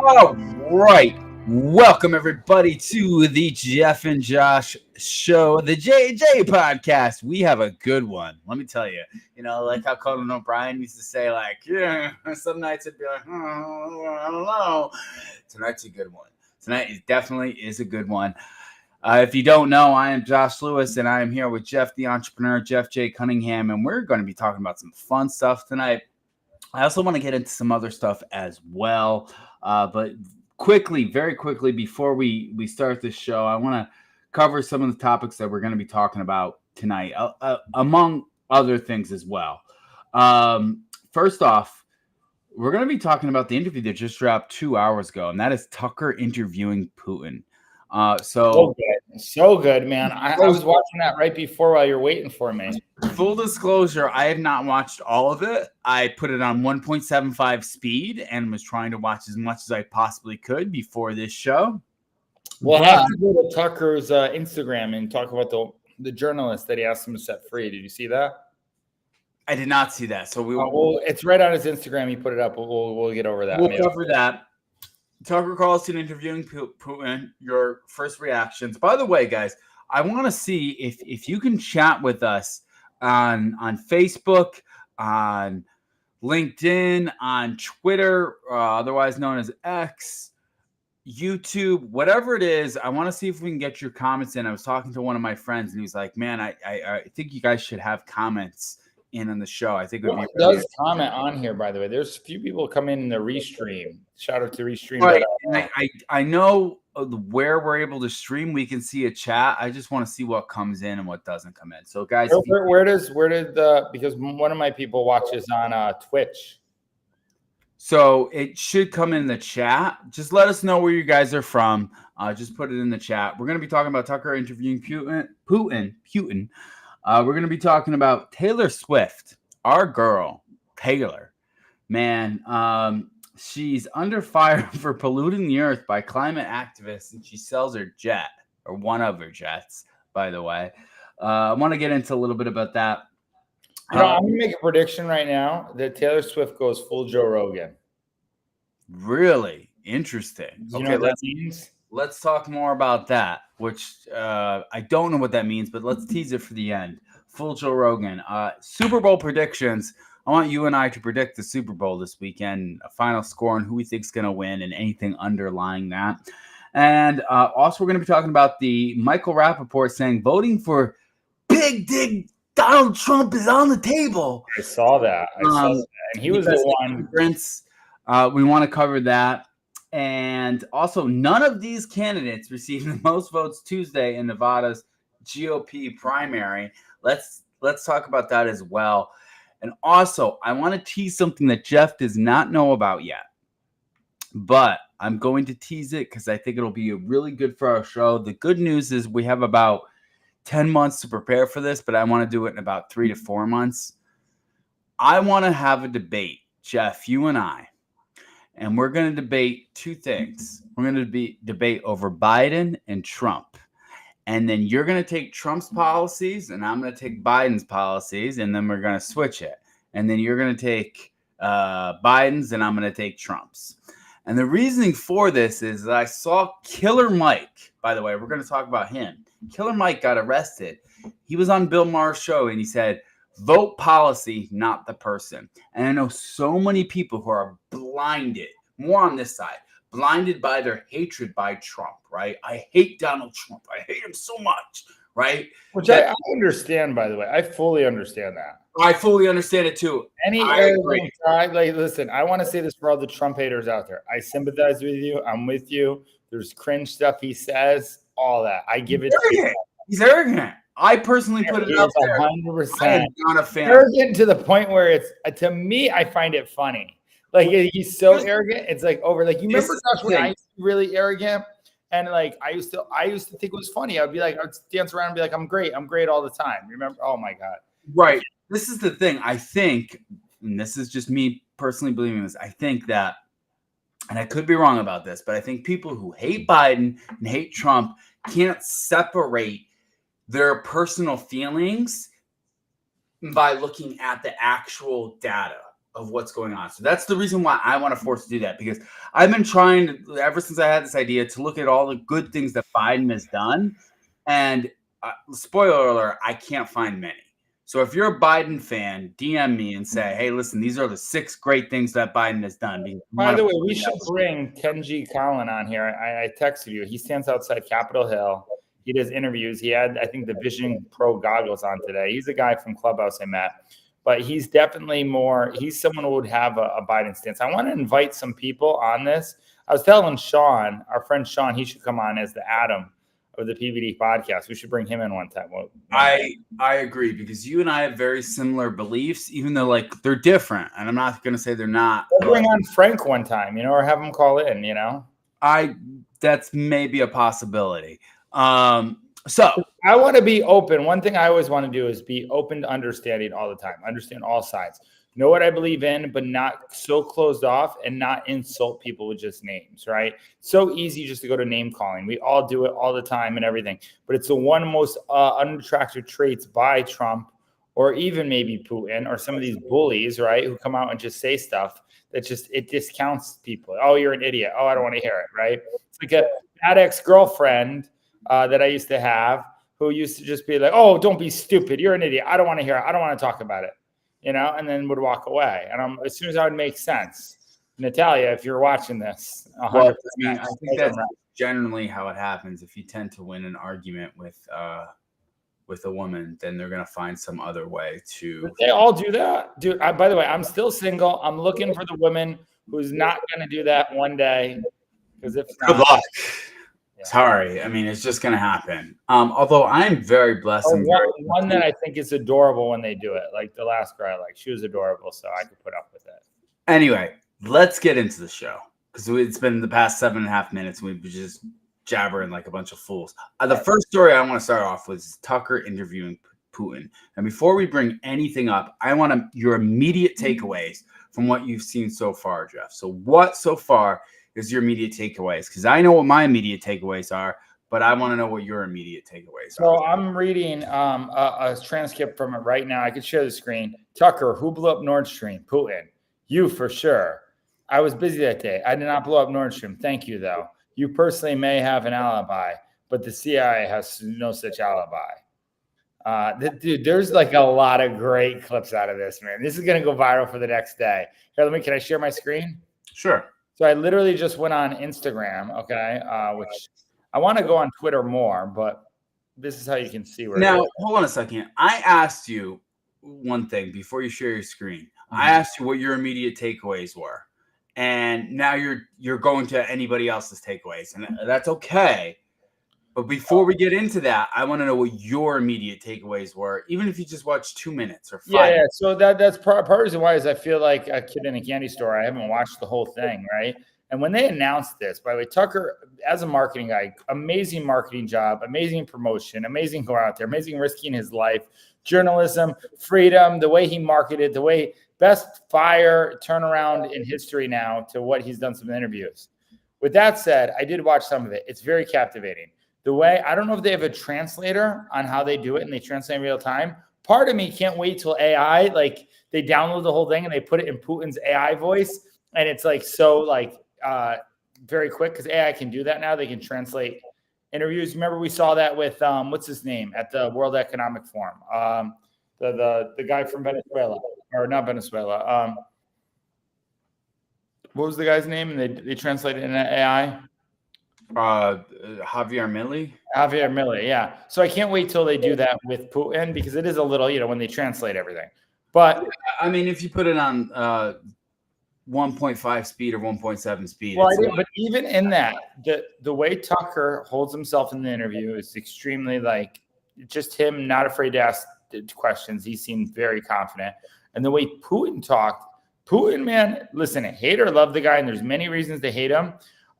All right. Welcome, everybody, to the Jeff and Josh show, the JJ podcast. We have a good one. Let me tell you, like how Conan O'Brien used to say, like, yeah, some nights it'd be like, I don't know. Tonight's a good one. Tonight definitely is a good one. If you don't know, I am Josh Lewis, and I am here with Jeff, the entrepreneur, Jeff J. Cunningham, and we're going to be talking about some fun stuff tonight. I also want to get into some other stuff as well, but very quickly, before we start this show, I want to cover some of the topics that we're going to be talking about tonight, among other things as well. First off, we're going to be talking about the interview that just dropped 2 hours ago, and that is Tucker interviewing Putin. So good, man. I was watching that right before while you're waiting for me. Full disclosure, I have not watched all of it. I put it on 1.75 speed and was trying to watch as much as I possibly could before this show. We'll have to go to Tucker's Instagram and talk about the journalist that he asked him to set free. Did you see that? I did not see that. So it's right on his Instagram. He put it up. We'll get over that. We'll cover that. Tucker Carlson interviewing Putin, your first reactions. By the way, guys, I want to see if you can chat with us on Facebook, on LinkedIn, on Twitter, otherwise known as X, YouTube, whatever it is. I want to see if we can get your comments in. I was talking to one of my friends, and he was like, man, I think you guys should have comments in on the show. I think it would be really does comment on here, by the way. There's a few people coming in the restream. Shout out to restream. Right. And I know where we're able to stream. We can see a chat. I just want to see what comes in and what doesn't come in. So, guys, because one of my people watches on Twitch. So it should come in the chat. Just let us know where you guys are from. Just put it in the chat. We're going to be talking about Tucker interviewing Putin. We're going to be talking about Taylor Swift, our girl, Taylor. Man, she's under fire for polluting the earth by climate activists, and she sells her jet, or one of her jets, by the way. I want to get into a little bit about that. I'm going to make a prediction right now that Taylor Swift goes full Joe Rogan. Really? Interesting. You know what that means? Let's talk more about that, which I don't know what that means, but let's tease it for the end. Full Joe Rogan. Super Bowl predictions. I want you and I to predict the Super Bowl this weekend, a final score and who we think is going to win and anything underlying that. And also we're going to be talking about the Michael Rappaport saying voting for Big Dig Donald Trump is on the table. I saw that. And he was the one. Prince. We want to cover that. And also, none of these candidates received the most votes Tuesday in Nevada's GOP primary. Let's talk about that as well. And also, I want to tease something that Jeff does not know about yet. But I'm going to tease it because I think it'll be really good for our show. The good news is we have about 10 months to prepare for this, but I want to do it in about 3 to 4 months. I want to have a debate, Jeff, you and I. And we're going to debate two things. We're going to debate over Biden and Trump. And then you're going to take Trump's policies, and I'm going to take Biden's policies, and then we're going to switch it. And then you're going to take Biden's, and I'm going to take Trump's. And the reasoning for this is that I saw Killer Mike. By the way, we're going to talk about him. Killer Mike got arrested. He was on Bill Maher's show, and he said, vote policy, not the person. And I know so many people who are blinded, more on this side, blinded by their hatred by Trump, right? I hate Donald Trump. I hate him so much, right? Which I understand, by the way. I fully understand that. I fully understand it too. Any arrogant guy, listen, I want to say this for all the Trump haters out there. I sympathize with you. I'm with you. There's cringe stuff he says, all that. I give it to you. He's arrogant. I personally put it up there. 100%. I am not a fan. Arrogant to the point where it's, to me, I find it funny. Like, he's so arrogant. It's like over. Like, you remember, Josh, when I used to be really arrogant, and like I used to think it was funny. I'd dance around and be like, I'm great all the time. Remember? Oh my God. Right. This is the thing. I think, and this is just me personally believing this. I think that, and I could be wrong about this, but I think people who hate Biden and hate Trump can't separate their personal feelings by looking at the actual data. of what's going on. So that's the reason why I want to force to do that, because I've been trying to, ever since I had this idea, to look at all the good things that Biden has done. And spoiler alert, I can't find many. So if you're a Biden fan, DM me and say, hey, listen, these are the 6 great things that Biden has done. By the way, we should bring Kenji Collin on here. I texted you. He stands outside Capitol Hill. He does interviews. He had, I think, the Vision Pro goggles on today. He's a guy from Clubhouse I met. But he's definitely he's someone who would have a Biden stance. I want to invite some people on this. I was telling Sean, our friend Sean, he should come on as the Adam of the PVD podcast. We should bring him in one time. I agree, because you and I have very similar beliefs, even though like they're different. And I'm not going to say they're not. We'll bring on Frank one time, or have him call in, That's maybe a possibility. So I want to be open. One thing I always want to do is be open to understanding all the time, understand all sides, know what I believe in, but not so closed off and not insult people with just names, right? So easy just to go to name calling. We all do it all the time and everything, but it's the one most unattractive traits by Trump, or even maybe Putin, or some of these bullies, right, who come out and just say stuff that it discounts people. Oh, you're an idiot. Oh, I don't want to hear it, right? It's like a bad ex-girlfriend that I used to have, who used to just be like, oh, don't be stupid. You're an idiot. I don't want to hear it. I don't want to talk about it, and then would walk away. And as soon as I would make sense, Natalia, if you're watching this, 100%, well, I think that's generally how it happens. If you tend to win an argument with a woman, then they're going to find some other way to. They all do that. Dude, by the way, I'm still single. I'm looking for the woman who's not going to do that one day. Because if not, good luck. Sorry. I mean, it's just going to happen. Although I'm very blessed. One that I think is adorable when they do it. Like the last girl I liked. She was adorable, so I could put up with it. Anyway, let's get into the show. Because it's been the past 7.5 minutes. We've been just jabbering like a bunch of fools. The first story I want to start off with is Tucker interviewing Putin. And before we bring anything up, I want your immediate takeaways from what you've seen so far, Jeff. So what so far is your immediate takeaways? Because I know what my immediate takeaways are, but I want to know what your immediate takeaways are. So I'm reading a transcript from it right now. I could share the screen. Tucker, who blew up Nord Stream? Putin. You for sure. I was busy that day. I did not blow up Nord Stream. Thank you, though. You personally may have an alibi, but the CIA has no such alibi. Dude, there's like a lot of great clips out of this, man. This is going to go viral for the next day. Here, can I share my screen? Sure. So I literally just went on Instagram, okay, which I want to go on Twitter more, but this is how you can see where. Now, hold on a second. I asked you one thing before you share your screen. Mm-hmm. I asked you what your immediate takeaways were, and now you're going to anybody else's takeaways, and that's okay. But before we get into that, I want to know what your immediate takeaways were, even if you just watched 2 minutes or 5 minutes. Yeah. So that's part of the reason why is I feel like a kid in a candy store. I haven't watched the whole thing, right? And when they announced this, by the way, Tucker, as a marketing guy, amazing marketing job, amazing promotion, amazing going out there, amazing risking his life, journalism, freedom, the way he marketed, the way best fire turnaround in history now to what he's done some interviews. With that said, I did watch some of it. It's very captivating. The way, I don't know if they have a translator on how they do it and they translate in real time. Part of me can't wait till AI, like they download the whole thing and they put it in Putin's AI voice. And it's like, so like very quick because AI can do that now. They can translate interviews. Remember we saw that with, what's his name at the World Economic Forum? The guy from Venezuela, or not Venezuela. What was the guy's name? And they translated it in AI. Javier Milei, yeah. So I can't wait till they do that with Putin because it is a little, when they translate everything. But I mean, if you put it on 1.5 speed or 1.7 speed. Well, but even in that, the way Tucker holds himself in the interview is extremely like just him not afraid to ask questions. He seemed very confident. And the way Putin talked, man, listen, hate or love the guy, and there's many reasons to hate him.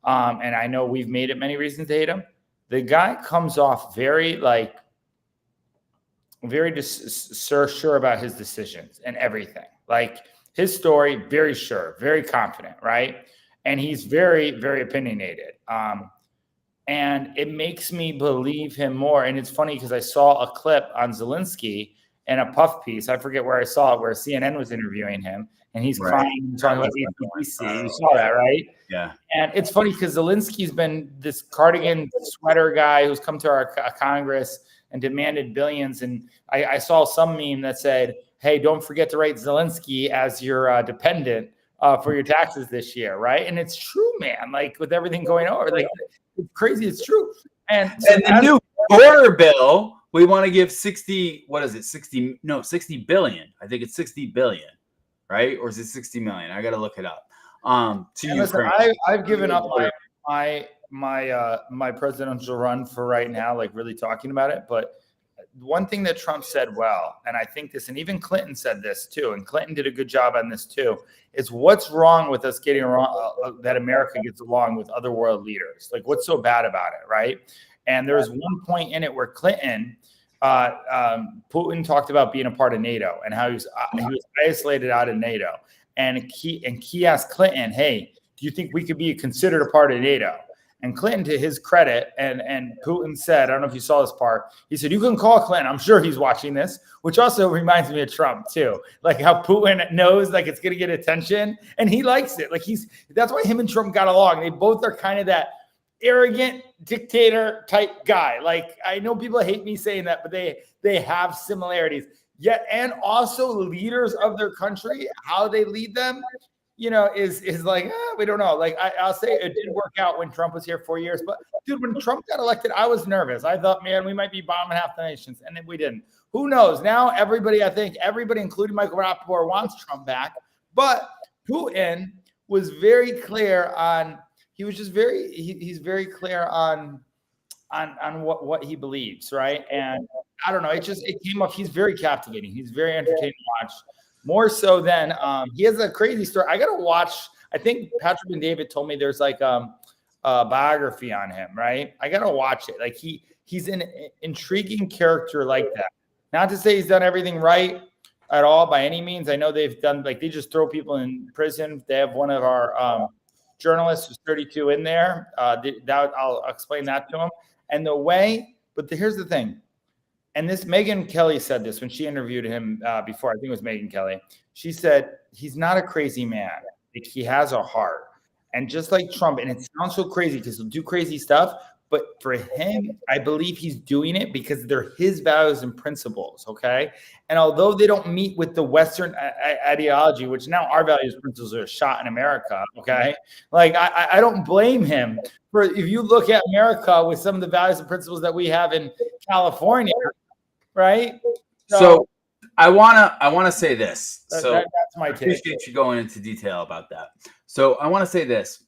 And I know we've made it many reasons to hate him. The guy comes off very sure about his decisions and everything. Like his story, very sure, very confident, right? And he's very, very opinionated. And it makes me believe him more. And it's funny because I saw a clip on Zelensky in a puff piece. I forget where I saw it, where CNN was interviewing him, and he's crying and talking about ACDC. You saw that, right? Yeah. And it's funny because Zelensky's been this cardigan sweater guy who's come to our Congress and demanded billions. And I saw some meme that said, hey, don't forget to write Zelensky as your dependent for your taxes this year, right? And it's true, man. Like with everything going on, like it's crazy. It's true. And the new border bill, we want to give 60 billion. I think it's 60 billion, right? Or is it 60 million? I got to look it up. Listen, I've given up my presidential run for right now, like really talking about it. But one thing that Trump said well, and I think this, and even Clinton said this too, and Clinton did a good job on this too, is what's wrong with us getting wrong that America gets along with other world leaders? Like, what's so bad about it, right? And there was one point in it where Clinton, Putin talked about being a part of NATO and how he was isolated out of NATO. And he asked Clinton, hey, do you think we could be considered a part of NATO? And Clinton, to his credit, and Putin said, I don't know if you saw this part, he said, you can call Clinton. I'm sure he's watching this, which also reminds me of Trump too. Like how Putin knows like it's going to get attention and he likes it. Like that's why him and Trump got along. They both are kind of that arrogant dictator type guy. Like I know people hate me saying that, but they have similarities. Yet, and also leaders of their country, how they lead them, you know, is like, we don't know. Like I'll say it did work out when Trump was here 4 years. But dude, when Trump got elected, I was nervous. I thought, man, we might be bombing half the nations. And then we didn't. Who knows? Now I think everybody, including Michael Rappaport, wants Trump back. But Putin was very clear on, he's very clear on what he believes, right? And I don't know, it came up. He's very captivating. He's very entertaining to watch. More so than he has a crazy story. I gotta watch. I think Patrick and David told me there's like a biography on him, right? I gotta watch it. Like he's an intriguing character like that. Not to say he's done everything right at all by any means. I know they've done like they just throw people in prison. They have one of our journalists who's 32 in there. I'll explain that to him. And here's the thing. And this Megyn Kelly said this when she interviewed him before. I think it was Megyn Kelly. She said, he's not a crazy man. Like, he has a heart. And just like Trump, and it sounds so crazy because he'll do crazy stuff, but for him, I believe he's doing it because they're his values and principles, okay? And although they don't meet with the Western ideology, which now our values and principles are shot in America, okay? Like, I don't blame him for, if you look at America with some of the values and principles that we have in California, right? So I wanna say this. That's my take. I appreciate you going into detail about that. So I want to say this.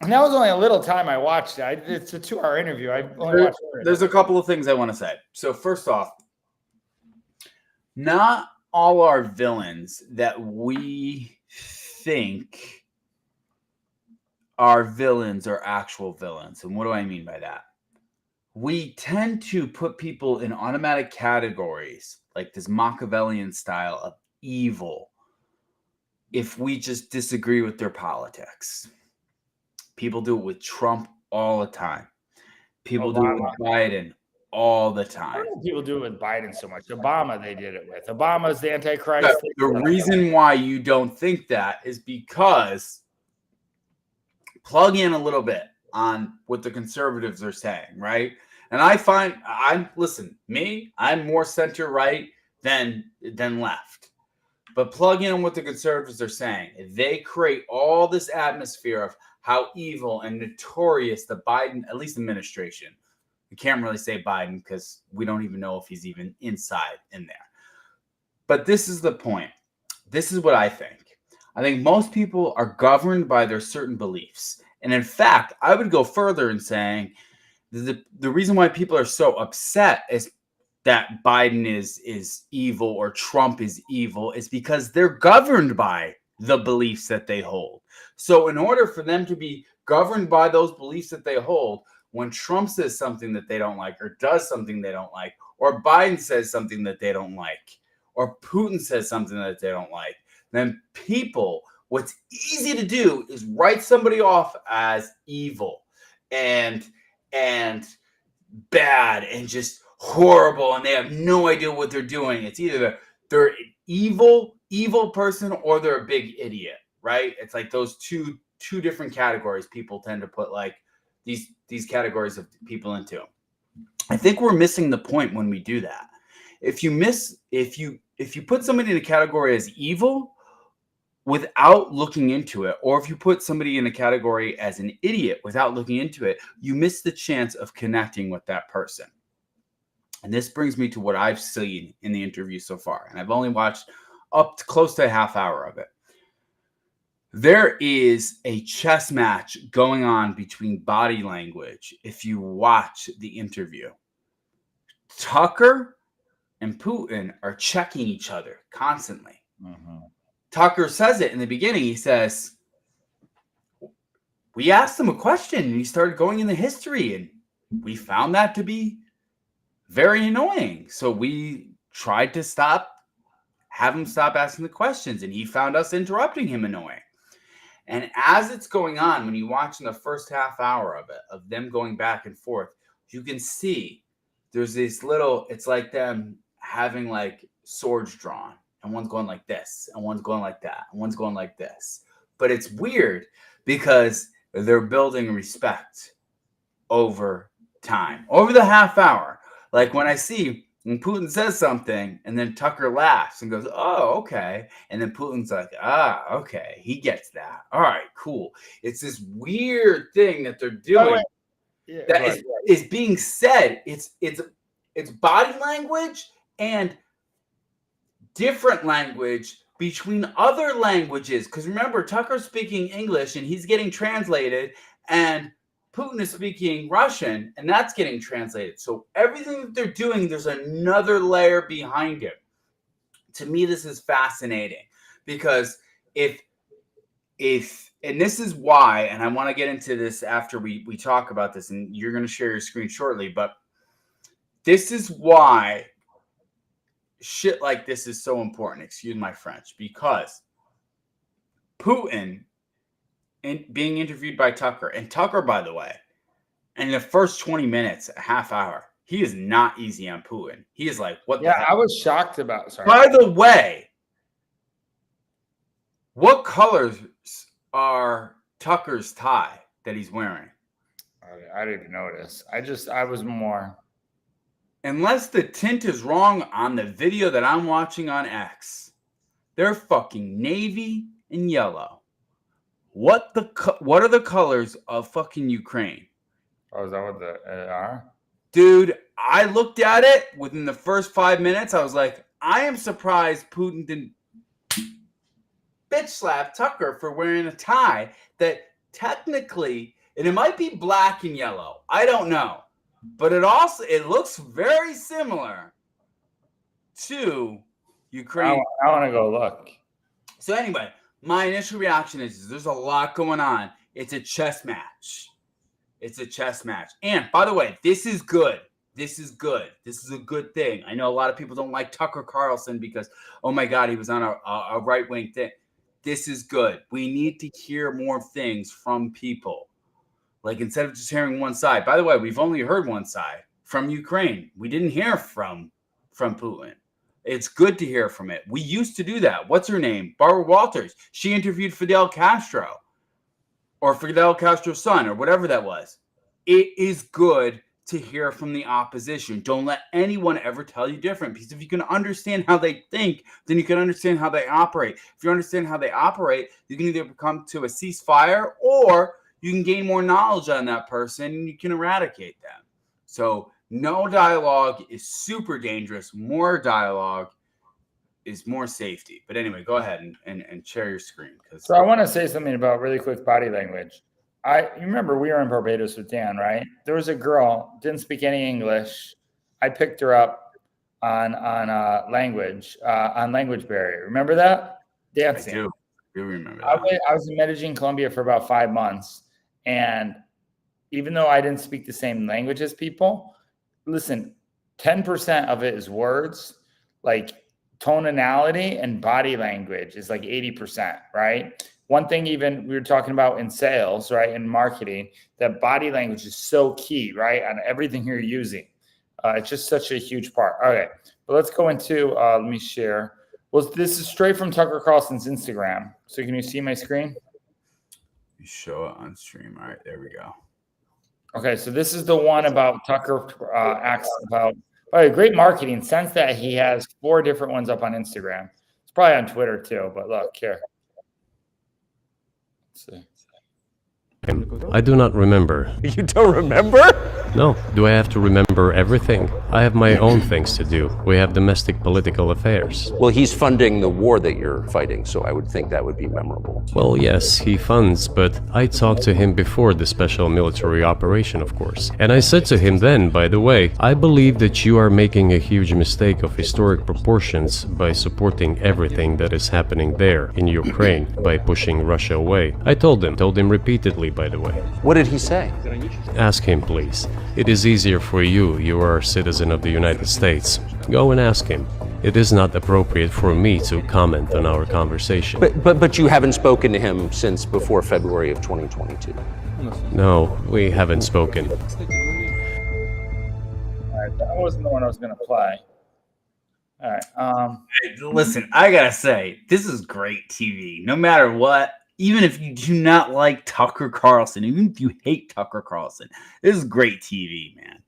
And that was only a little time I watched it. It's a 2-hour interview. There's a couple of things I want to say. So first off, not all our villains that we think are villains are actual villains. And what do I mean by that? We tend to put people in automatic categories, like this Machiavellian style of evil, if we just disagree with their politics. People do it with Trump all the time. People do it with Biden all the time. People do it with Biden so much. Obama, they did it with. Obama's the Antichrist. The reason why you don't think that is because plug in a little bit on what the conservatives are saying, right? And I'm more center right than left. But plug in what the conservatives are saying. They create all this atmosphere of how evil and notorious the Biden, at least administration. We can't really say Biden because we don't even know if he's even inside in there. But this is the point. This is what I think. I think most people are governed by their certain beliefs. And in fact, I would go further in saying the reason why people are so upset is that Biden is evil or Trump is evil is because they're governed by the beliefs that they hold. So in order for them to be governed by those beliefs that they hold, when Trump says something that they don't like or does something they don't like, or Biden says something that they don't like, or Putin says something that they don't like, then what's easy to do is write somebody off as evil and bad and just horrible and they have no idea what they're doing. It's either they're an evil person or they're a big idiot, right? It's like those two different categories people tend to put like these categories of people into. I think we're missing the point when we do that. If you put somebody in a category as evil without looking into it, or if you put somebody in a category as an idiot without looking into it, you miss the chance of connecting with that person. And this brings me to what I've seen in the interview so far. And I've only watched up to close to a half hour of it. There is a chess match going on between body language if you watch the interview. Tucker and Putin are checking each other constantly. Mm-hmm. Tucker says it in the beginning. He says, we asked him a question and he started going into history and we found that to be very annoying. So we tried to have him stop asking the questions and he found us interrupting him annoying. And as it's going on, when you watch in the first half hour of it, of them going back and forth, you can see there's this little, it's like them having like swords drawn. And one's going like this, and one's going like that, and one's going like this. But it's weird because they're building respect over time, over the half hour. Like when Putin says something, and then Tucker laughs and goes, oh, okay. And then Putin's like, okay, he gets that. All right, cool. It's this weird thing that they're doing is being said. It's body language and different language between other languages. Because remember, Tucker's speaking English and he's getting translated, and Putin is speaking Russian and that's getting translated. So everything that they're doing, there's another layer behind it. To me, this is fascinating because and this is why, and I want to get into this after we talk about this, and you're going to share your screen shortly, but this is why shit like this is so important, excuse my French, because Putin being interviewed by Tucker, and Tucker, by the way, in the first 20 minutes, a half hour, he is not easy on Putin. He is like, what the heck? I was shocked about, sorry. By the way, what colors are Tucker's tie that he's wearing? I didn't notice. I was more... Unless the tint is wrong on the video that I'm watching on X, they're fucking navy and yellow. What are the colors of fucking Ukraine? Oh, is that what the are? Dude, I looked at it within the first 5 minutes. I was like, I am surprised Putin didn't bitch slap Tucker for wearing a tie that technically, and it might be black and yellow. I don't know. But it looks very similar to Ukraine. I want to go look. So anyway, my initial reaction is there's a lot going on. It's a chess match. And by the way, this is good. This is a good thing. I know a lot of people don't like Tucker Carlson because, oh my God, he was on a right-wing thing. This is good. We need to hear more things from people. Like, instead of just hearing one side. By the way, we've only heard one side from Ukraine. We didn't hear from Putin. It's good to hear from it. We used to do that. What's her name? Barbara Walters. She interviewed Fidel Castro or Fidel Castro's son or whatever that was. It is good to hear from the opposition. Don't let anyone ever tell you different, because if you can understand how they think, then you can understand how they operate. If you understand how they operate, you can either come to a ceasefire or you can gain more knowledge on that person and you can eradicate them. So no dialogue is super dangerous. More dialogue is more safety. But anyway, go ahead and share your screen. So I want to say something about really quick body language. You remember we were in Barbados with Dan, right? There was a girl, didn't speak any English. I picked her up on language barrier. Remember that? Dancing. I do remember that. I was in Medellin, Colombia for about 5 months. And even though I didn't speak the same language as people, listen, 10% of it is words, like tonality and body language is like 80%, right? One thing even we were talking about in sales, right, in marketing, that body language is so key, right, on everything you're using. It's just such a huge part. Okay, but let's go into, let me share. Well, this is straight from Tucker Carlson's Instagram. So can you see my screen? You show it on stream. All right, there we go. Okay, so this is the one about Tucker asks about, great marketing, sense that he has 4 different ones up on Instagram. It's probably on Twitter too, but look here. Let's see. I do not remember. You don't remember? No. Do I have to remember everything? I have my own things to do. We have domestic political affairs. Well, he's funding the war that you're fighting, so I would think that would be memorable. Well, yes, he funds, but I talked to him before the special military operation, of course. And I said to him then, by the way, I believe that you are making a huge mistake of historic proportions by supporting everything that is happening there in Ukraine by pushing Russia away. I told him repeatedly, by the way. What did he say? Ask him, please. It is easier for you. You are a citizen of the United States. Go and ask him. It is not appropriate for me to comment on our conversation. But you haven't spoken to him since before February of 2022. No, we haven't spoken. All right, that wasn't the one I was going to play. All right. Hey, listen, I gotta say, this is great TV. No matter what, even if you do not like Tucker Carlson, even if you hate Tucker Carlson, this is great TV, man.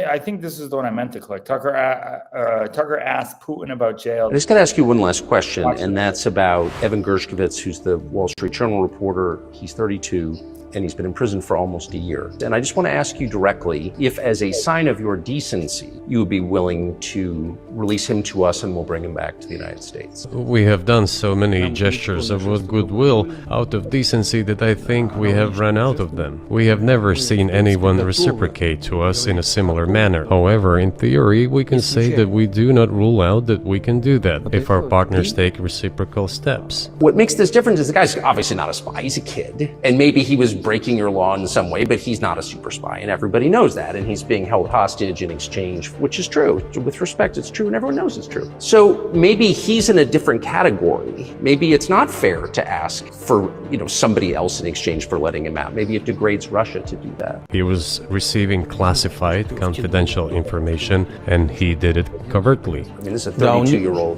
I think this is the one I meant to click. Tucker asked Putin about jail. I just got to ask you one last question, and that's about Evan Gershkovich, who's the Wall Street Journal reporter. He's 32. And he's been in prison for almost a year. And I just want to ask you directly if, as a sign of your decency, you would be willing to release him to us and we'll bring him back to the United States. We have done so many gestures of goodwill out of decency that I think we have run out of them. We have never seen anyone reciprocate to us in a similar manner. However, in theory, we can say that we do not rule out that we can do that if our partners take reciprocal steps. What makes this different is the guy's obviously not a spy, he's a kid. And maybe he was breaking your law in some way, but he's not a super spy, and everybody knows that, and he's being held hostage in exchange, which is true. With respect, it's true, and everyone knows it's true. So maybe he's in a different category. Maybe it's not fair to ask for, somebody else in exchange for letting him out. Maybe it degrades Russia to do that. He was receiving classified, confidential information, and he did it covertly. I mean, this is a 32-year-old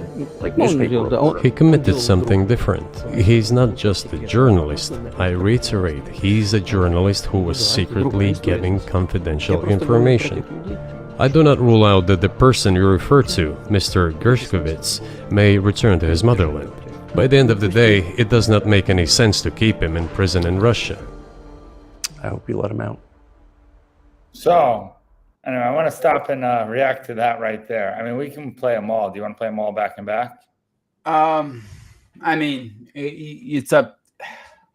newspaper reporter. He committed something different. He's not just a journalist. I reiterate, he's a journalist who was secretly getting confidential information. I do not rule out that the person you refer to, Mr. Gershkovich, may return to his motherland. By the end of the day, it does not make any sense to keep him in prison in Russia. I hope you let him out. So, anyway, I want to stop and react to that right there. I mean, we can play them all. Do you want to play them all back and back? I mean, it's up.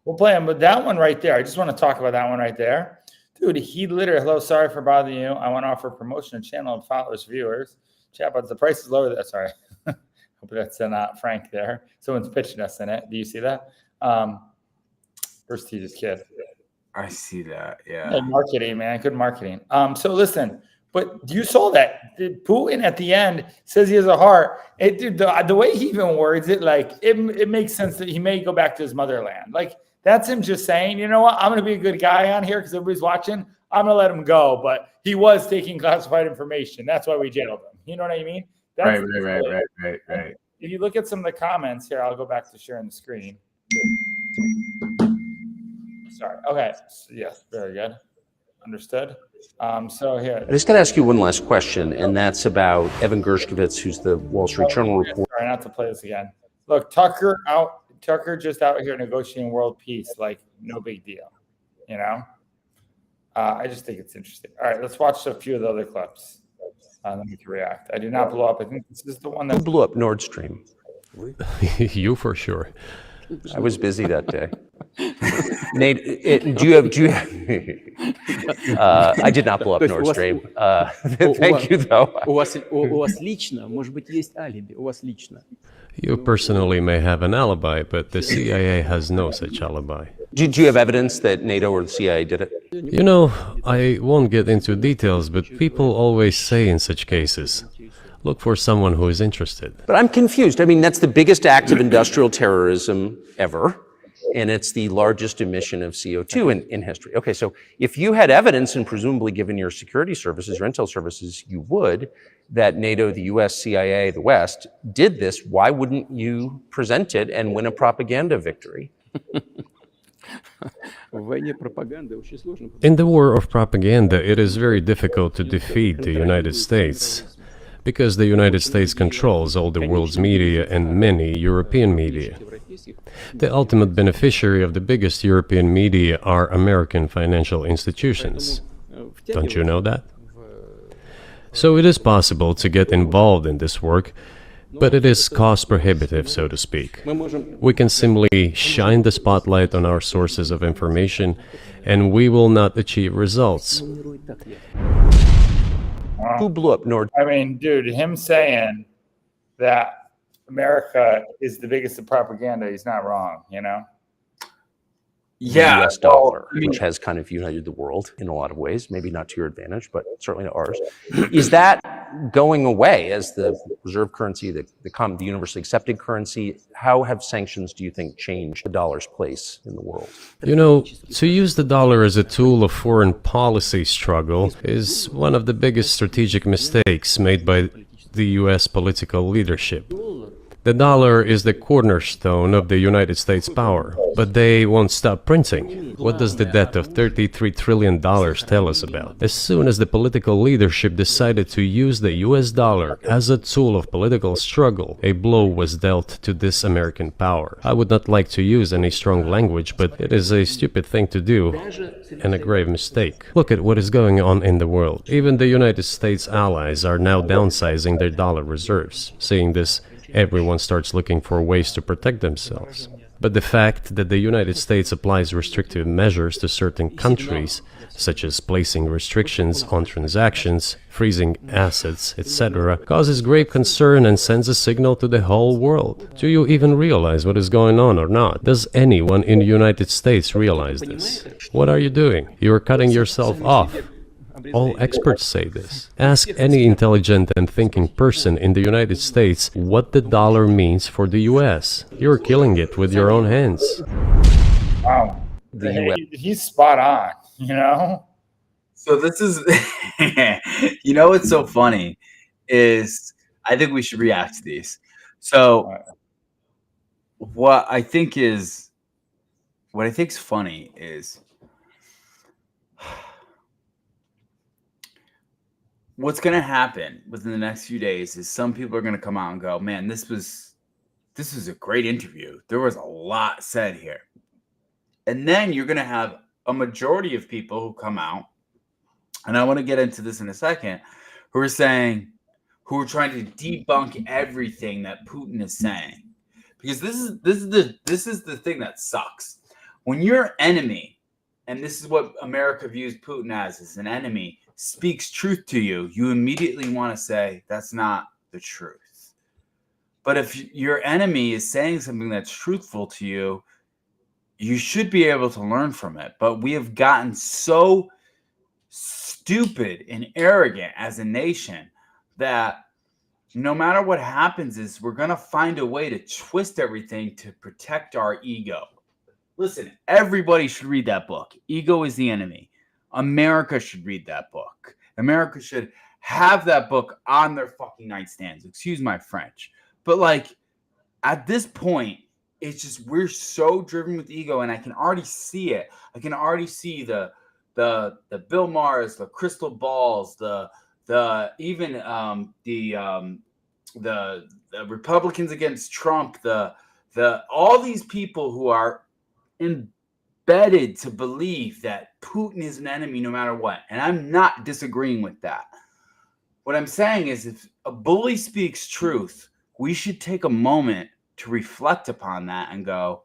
We'll play them, but that one right there, I just want to talk about that one right there. Dude, he literally, hello, sorry for bothering you. I want to offer promotion and channel and followers, viewers. Chat, but the price is lower. Sorry. Hope that's not Frank there. Someone's pitching us in it. Do you see that? First teacher's kid. I see that, yeah. Good marketing, man. Good marketing. So listen, but you saw that. Putin at the end says he has a heart. Dude, the way he even words it, it makes sense that he may go back to his motherland. That's him just saying, you know what, I'm going to be a good guy on here because everybody's watching. I'm going to let him go. But he was taking classified information. That's why we jailed him. You know what I mean? That's Right. If you look at some of the comments here, I'll go back to sharing the screen. Sorry. Okay. Yes, very good. Understood. So here. I just got to ask you one last question, and that's about Evan Gershkovich, who's the Wall Street Journal reporter. Sorry, not to play this again. Look, Tucker just out here negotiating world peace, no big deal, I just think it's interesting. All right, let's watch a few of the other clips. Let me react. I do not blow up. I think this is the one that blew up Nord Stream. You for sure. I was busy that day. Nate, do you have I did not blow up Nord Stream. Thank you, though. У вас лично, может быть, есть алиби. У вас лично. You personally may have an alibi, but the CIA has no such alibi. Do you have evidence that NATO or the CIA did it? I won't get into details, but people always say in such cases, look for someone who is interested. But I'm confused. I mean, that's the biggest act of industrial terrorism ever. and it's the largest emission of CO2 in history. Okay, so if you had evidence, and presumably given your security services, your intel services, you would, that NATO, the US, CIA, the West did this, why wouldn't you present it and win a propaganda victory? In the war of propaganda, it is very difficult to defeat the United States, because the United States controls all the world's media and many European media. The ultimate beneficiary of the biggest European media are American financial institutions. Don't you know that? So it is possible to get involved in this work, but it is cost prohibitive, so to speak. We can simply shine the spotlight on our sources of information, and we will not achieve results. Who blew up Nord? I mean, dude, him saying that America is the biggest of propaganda, he's not wrong, you know? Yeah, the US dollar, which has kind of united the world in a lot of ways, maybe not to your advantage, but certainly to ours. Is that going away as the reserve currency, the universally accepted currency? How have sanctions, do you think, changed the dollar's place in the world? You know, to use the dollar as a tool of foreign policy struggle is one of the biggest strategic mistakes made by the US political leadership. The dollar is the cornerstone of the United States power, but they won't stop printing. What does the debt of $33 trillion tell us about? As soon as the political leadership decided to use the US dollar as a tool of political struggle, a blow was dealt to this American power. I would not like to use any strong language, but it is a stupid thing to do and a grave mistake. Look at what is going on in the world. Even the United States allies are now downsizing their dollar reserves. Seeing this, everyone starts looking for ways to protect themselves. But the fact that the United States applies restrictive measures to certain countries, such as placing restrictions on transactions, freezing assets, etc., causes grave concern and sends a signal to the whole world. Do you even realize what is going on or not? Does anyone in the United States realize this? What are you doing? You are cutting yourself off. All experts say this. Ask any intelligent and thinking person in the United States what the dollar means for the US. You're killing it with your own hands. Wow. He's spot on, you know? So this is, you know what's so funny is I think we should react to these. So what I think is funny is what's going to happen within the next few days is some people are going to come out and go, man, this was a great interview. There was a lot said here. And then you're going to have a majority of people who come out, and I want to get into this in a second, who are trying to debunk everything that Putin is saying. Because this is the thing that sucks. When your enemy, and this is what America views Putin as an enemy, speaks truth to you, you immediately want to say that's not the truth. But if your enemy is saying something that's truthful to you, you should be able to learn from it. But we have gotten so stupid and arrogant as a nation that no matter what happens is we're going to find a way to twist everything to protect our ego. Listen, everybody should read that book. Ego is the Enemy. America should read that book. America should have that book on their fucking nightstands. Excuse my French. But like at this point, it's just we're so driven with ego, and I can already see it. I can already see the Bill Maher's, the crystal balls, the Republicans against Trump, the all these people who are embedded to believe that Putin is an enemy no matter what. And I'm not disagreeing with that. What I'm saying is if a bully speaks truth, we should take a moment to reflect upon that and go,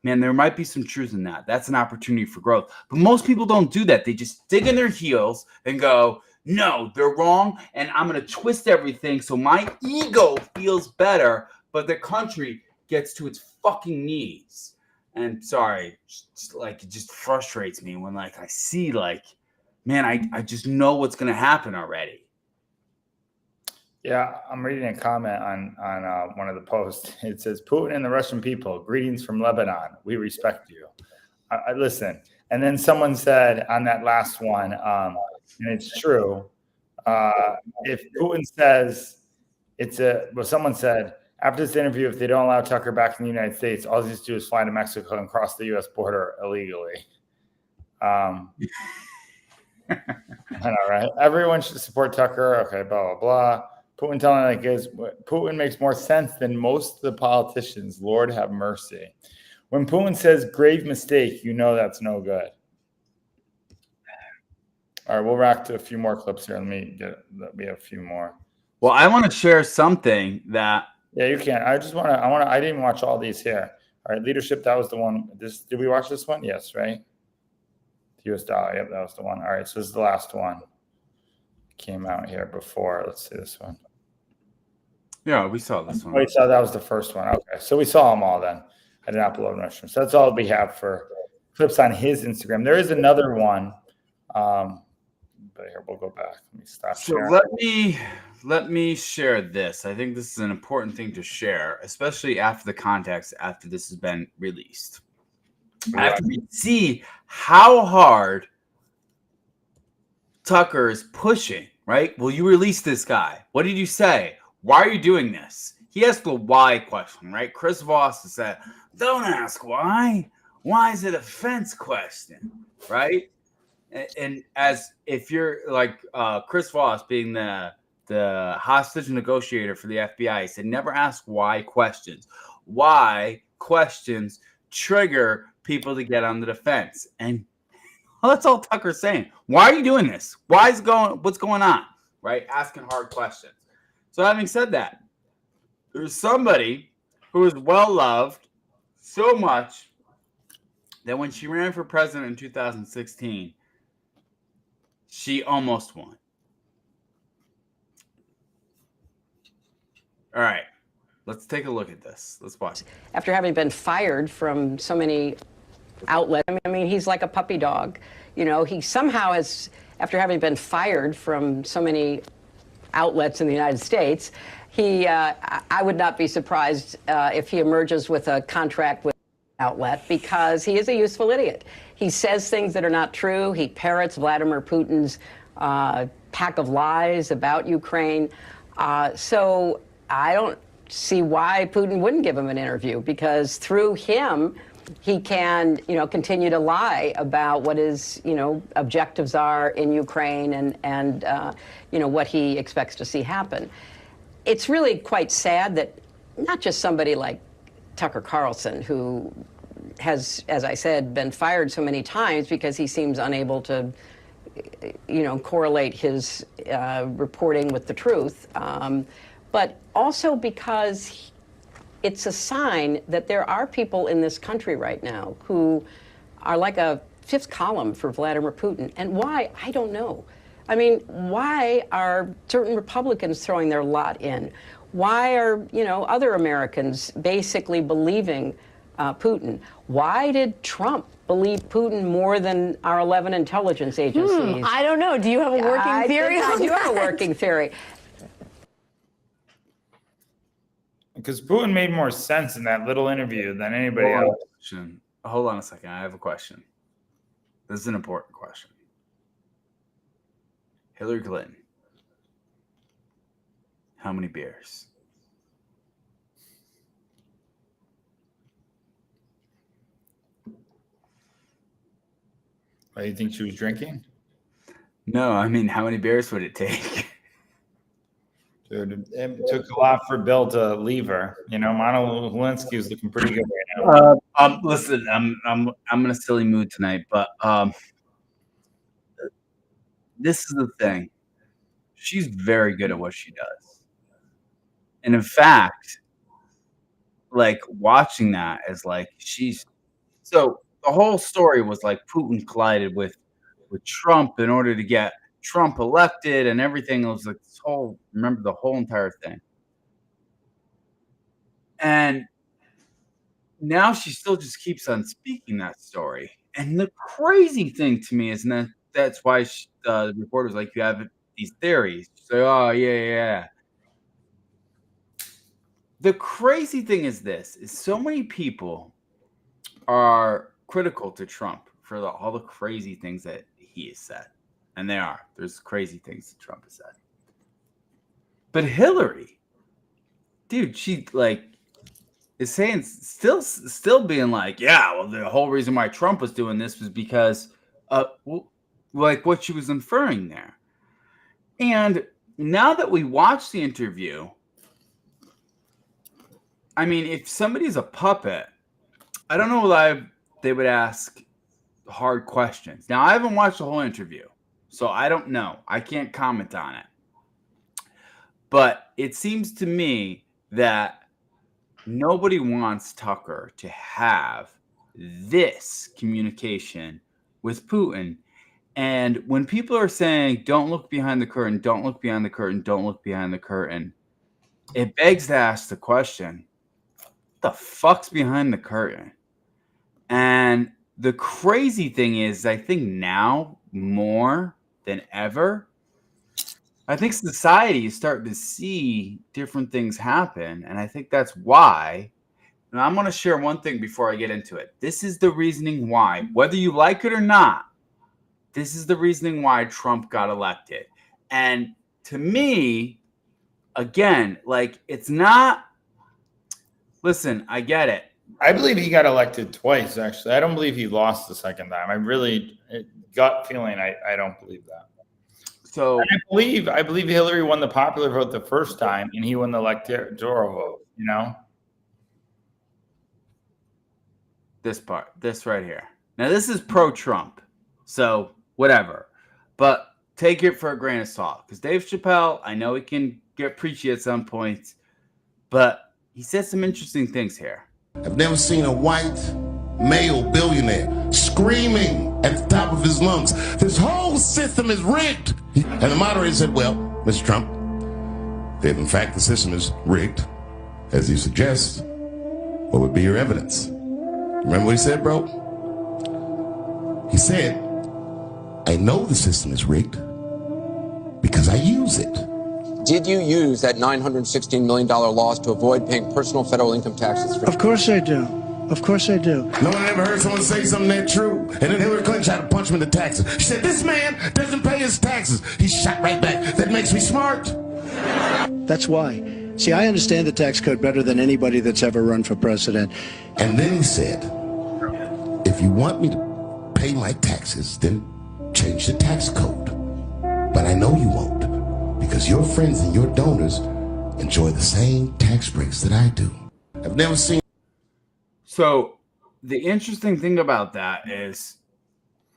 man, there might be some truth in that. That's an opportunity for growth. But most people don't do that. They just dig in their heels and go, no, they're wrong, and I'm going to twist everything so my ego feels better, but the country gets to its fucking knees. And sorry, it just frustrates me when I see man, I just know what's going to happen already. Yeah, I'm reading a comment on one of the posts. It says, "Putin and the Russian people, greetings from Lebanon. We respect you." I listen. And then someone said on that last one, and it's true. If Putin says someone said after this interview, if they don't allow Tucker back in the United States, all he has to do is fly to Mexico and cross the U.S. border illegally. I know, right? Everyone should support Tucker. Okay, blah blah blah. Putin telling like is Putin makes more sense than most of the politicians. Lord have mercy. When Putin says grave mistake, you know that's no good. All right, we'll rack to a few more clips here. We have a few more. Well, I want to share something that. Yeah, you can. I didn't even watch all these here. All right, leadership. That was the one. Did we watch this one? Yes, right. The US dollar. Yep, that was the one. All right, so this is the last one. Came out here before. Let's see this one. Yeah, we saw this one. Oh, we saw that was the first one. Okay, so we saw them all then. I did not upload mushrooms. So that's all we have for clips on his Instagram. There is another one, but here we'll go back. Let me stop. So let me share this. I think this is an important thing to share, especially after the context after this has been released. Right. After we see how hard Tucker is pushing, right? Will you release this guy? What did you say? Why are you doing this? He asked the why question, right? Chris Voss said, don't ask why. Why is it a fence question, right? And as if you're like Chris Voss being the hostage negotiator for the FBI, he said, never ask why questions. Why questions trigger people to get on the defense. And well, that's all Tucker's saying. Why are you doing this? What's going on? Right? Asking hard questions. So having said that, there's somebody who is well loved so much that when she ran for president in 2016, she almost won. All right, let's take a look at this. Let's watch it. After having been fired from so many outlets, I mean, he's like a puppy dog. You know, he somehow has, after having been fired from so many outlets in the United States, I would not be surprised if he emerges with a contract with an outlet, because he is a useful idiot. He says things that are not true. He parrots Vladimir Putin's pack of lies about Ukraine. So I don't see why Putin wouldn't give him an interview, because through him, he can, continue to lie about what his, objectives are in Ukraine and what he expects to see happen. It's really quite sad that not just somebody like Tucker Carlson, who has, as I said, been fired so many times because he seems unable to, correlate his reporting with the truth, but also because it's a sign that there are people in this country right now who are like a fifth column for Vladimir Putin. And why? I don't know. I mean, why are certain Republicans throwing their lot in? Why are, other Americans basically believing Putin? Why did Trump believe Putin more than our 11 intelligence agencies? I don't know. Do you have a working theory? I do have a working theory. Because Putin made more sense in that little interview than anybody else. Hold on a second. I have a question. This is an important question. Hillary Clinton. How many beers? Why, you think she was drinking? No, I mean, how many beers would it take? Dude, it took a lot for Bill to leave her. Monica Lewinsky is looking pretty good right now. Listen, I'm in a silly mood tonight, but this is the thing. She's very good at what she does. And in fact, like watching that is like so the whole story was like Putin collided with Trump in order to get Trump elected and everything. It was like this remember the whole entire thing. And now she still just keeps on speaking that story. And the crazy thing to me is that's why the reporter's like, you have these theories. She's like, oh, yeah. the crazy thing is this: is so many people are critical to Trump for all the crazy things that he has said, and there's crazy things that Trump has said. But Hillary, dude, she is saying still being like, yeah, well, the whole reason why Trump was doing this was because what she was inferring there. And now that we watched the interview, I mean, if somebody's a puppet, I don't know why they would ask hard questions. Now, I haven't watched the whole interview, so I don't know. I can't comment on it. But it seems to me that nobody wants Tucker to have this communication with Putin. And when people are saying, don't look behind the curtain, don't look behind the curtain, don't look behind the curtain, it begs to ask the question, what the fuck's behind the curtain? And the crazy thing is, I think now more than ever, I think society is starting to see different things happen. And I think that's why, and I'm going to share one thing before I get into it. This is the reasoning why, whether you like it or not, this is the reasoning why Trump got elected. And to me, again, it's not, listen, I get it. I believe he got elected twice, actually. I don't believe he lost the second time. I really, gut feeling, I don't believe that. So and I believe Hillary won the popular vote the first time, and he won the electoral vote, This part, this right here. Now, this is pro-Trump, so whatever. But take it for a grain of salt, because Dave Chappelle, I know he can get preachy at some points, but he said some interesting things here. I've never seen a white male billionaire screaming at the top of his lungs, this whole system is rigged. And the moderator said, well, Mr. Trump, if in fact the system is rigged, as you suggest, what would be your evidence? Remember what he said, bro? He said, I know the system is rigged because I use it. Did you use that $916 million loss to avoid paying personal federal income taxes? Of course I do. Of course I do. No one ever heard someone say something that true. And then Hillary Clinton tried to punch him in the taxes. She said, this man doesn't pay his taxes. He shot right back. That makes me smart. That's why. See, I understand the tax code better than anybody that's ever run for president. And then he said, if you want me to pay my taxes, then change the tax code. But I know you won't, because your friends and your donors enjoy the same tax breaks that I do. I've never seen. So the interesting thing about that is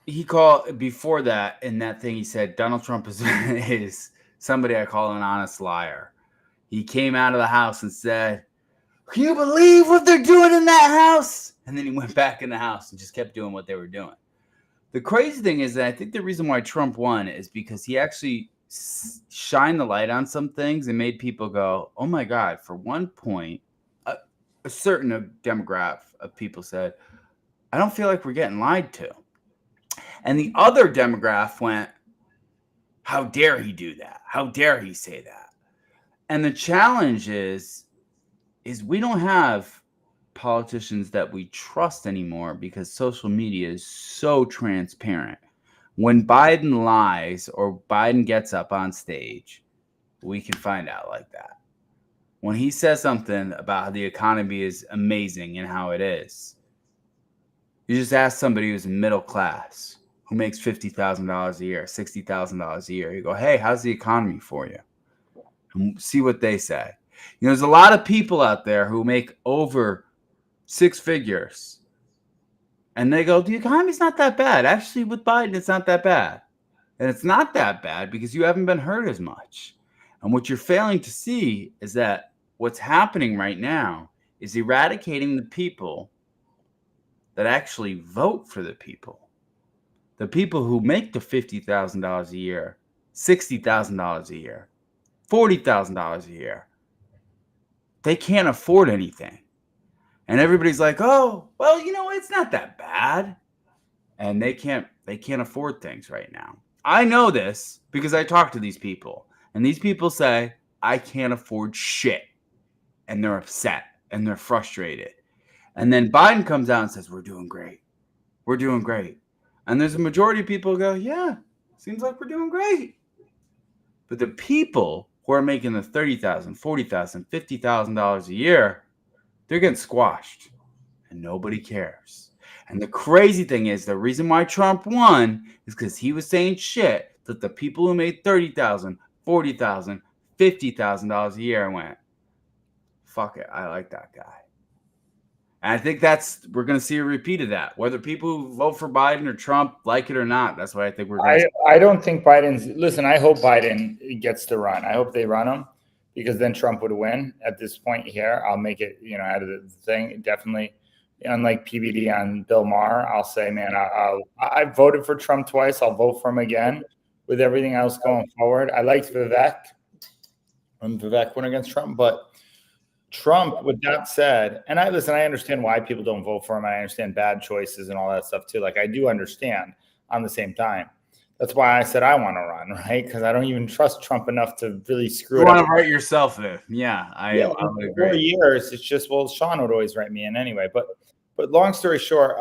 he called before that in that thing, he said, Donald Trump is somebody I call an honest liar. He came out of the house and said, can you believe what they're doing in that house? And then he went back in the house and just kept doing what they were doing. The crazy thing is that I think the reason why Trump won is because he actually shined the light on some things and made people go, oh my God, for one point, a certain demographic of people said, I don't feel like we're getting lied to. And the other demographic went, how dare he do that? How dare he say that? And the challenge is we don't have politicians that we trust anymore because social media is so transparent. When Biden lies or Biden gets up on stage, we can find out like that. When he says something about how the economy is amazing and how it is, you just ask somebody who's middle class, who makes $50,000 a year, $60,000 a year. You go, hey, how's the economy for you? And see what they say. There's a lot of people out there who make over six figures. And they go, the economy's not that bad. Actually, with Biden, it's not that bad. And it's not that bad because you haven't been hurt as much. And what you're failing to see is that what's happening right now is eradicating the people that actually vote for the people. The people who make the $50,000 a year, $60,000 a year, $40,000 a year. They can't afford anything. And everybody's like, oh, well, it's not that bad. And they can't afford things right now. I know this because I talk to these people. And these people say, I can't afford shit. and they're upset and they're frustrated. And then Biden comes out and says, we're doing great. We're doing great. And there's a majority of people who go, yeah, seems like we're doing great. But the people who are making the $30,000, $40,000, $50,000 a year, they're getting squashed and nobody cares. And the crazy thing is the reason why Trump won is because he was saying shit that the people who made $30,000, $40,000, $50,000 a year went, fuck it, I like that guy. And I think we're going to see a repeat of that. Whether people who vote for Biden or Trump like it or not, that's what I think we're going to see. I don't think listen, I hope Biden gets to run. I hope they run him because then Trump would win at this point here. I'll make it, out of the thing. Definitely, unlike PBD on Bill Maher, I'll say, man, I voted for Trump twice. I'll vote for him again with everything else going forward. I liked Vivek when Vivek went against Trump, but Trump, with that said, and I understand why people don't vote for him. I understand bad choices and all that stuff too. Like I do understand on the same time. That's why I said I want to run, right? Because I don't even trust Trump enough to really screw it up. You want to write yourself in. Yeah, I would agree. 4 years, it's just, well, Sean would always write me in anyway. But long story short,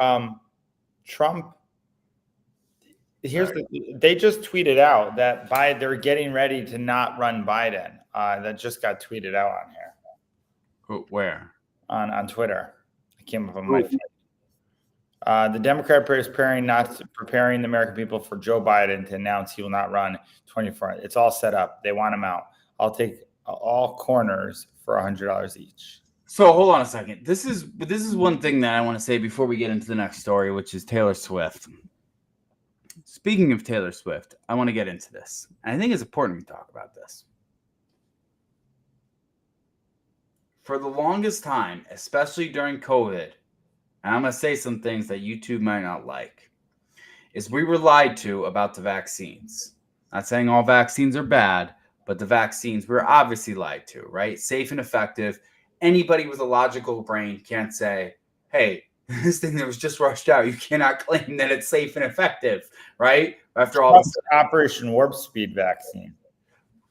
Trump, they just tweeted out that they're getting ready to not run Biden. That just got tweeted out on here. Where? On Twitter. I came up on my feed. The Democrat Party is preparing the American people for Joe Biden to announce he will not run 24. It's all set up. They want him out. I'll take all corners for $100 each. So hold on a second. This is one thing that I want to say before we get into the next story, which is Taylor Swift. Speaking of Taylor Swift, I want to get into this. I think it's important we talk about this. For the longest time, especially during COVID, and I'm going to say some things that YouTube might not like, is we were lied to about the vaccines. Not saying all vaccines are bad, but the vaccines we're obviously lied to, right? Safe and effective. Anybody with a logical brain can't say, hey, this thing that was just rushed out, you cannot claim that it's safe and effective, right? After all, Operation Warp Speed vaccine.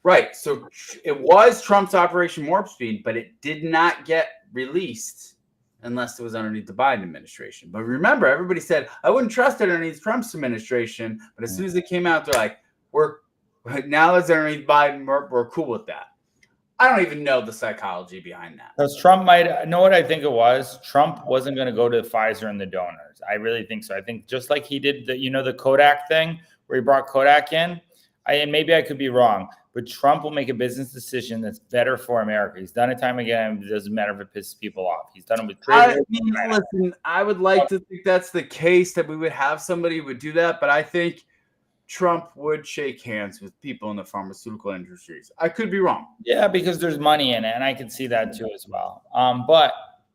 Right. So it was Trump's Operation Warp Speed, but it did not get released unless it was underneath the Biden administration. But remember, everybody said, I wouldn't trust it underneath Trump's administration. But as soon as it came out, they're like, now that's underneath Biden, we're cool with that. I don't even know the psychology behind that. Because Trump might know what I think it was. Trump wasn't going to go to Pfizer and the donors. I really think so. I think just like he did the Kodak thing where he brought Kodak in, and maybe I could be wrong, but Trump will make a business decision that's better for America. He's done it time again. It doesn't matter if it pisses people off. He's done it with listen, I would like to think that's the case, that we would have somebody who would do that, but I think Trump would shake hands with people in the pharmaceutical industries. I could be wrong. Yeah, because there's money in it, and I can see that too as well. But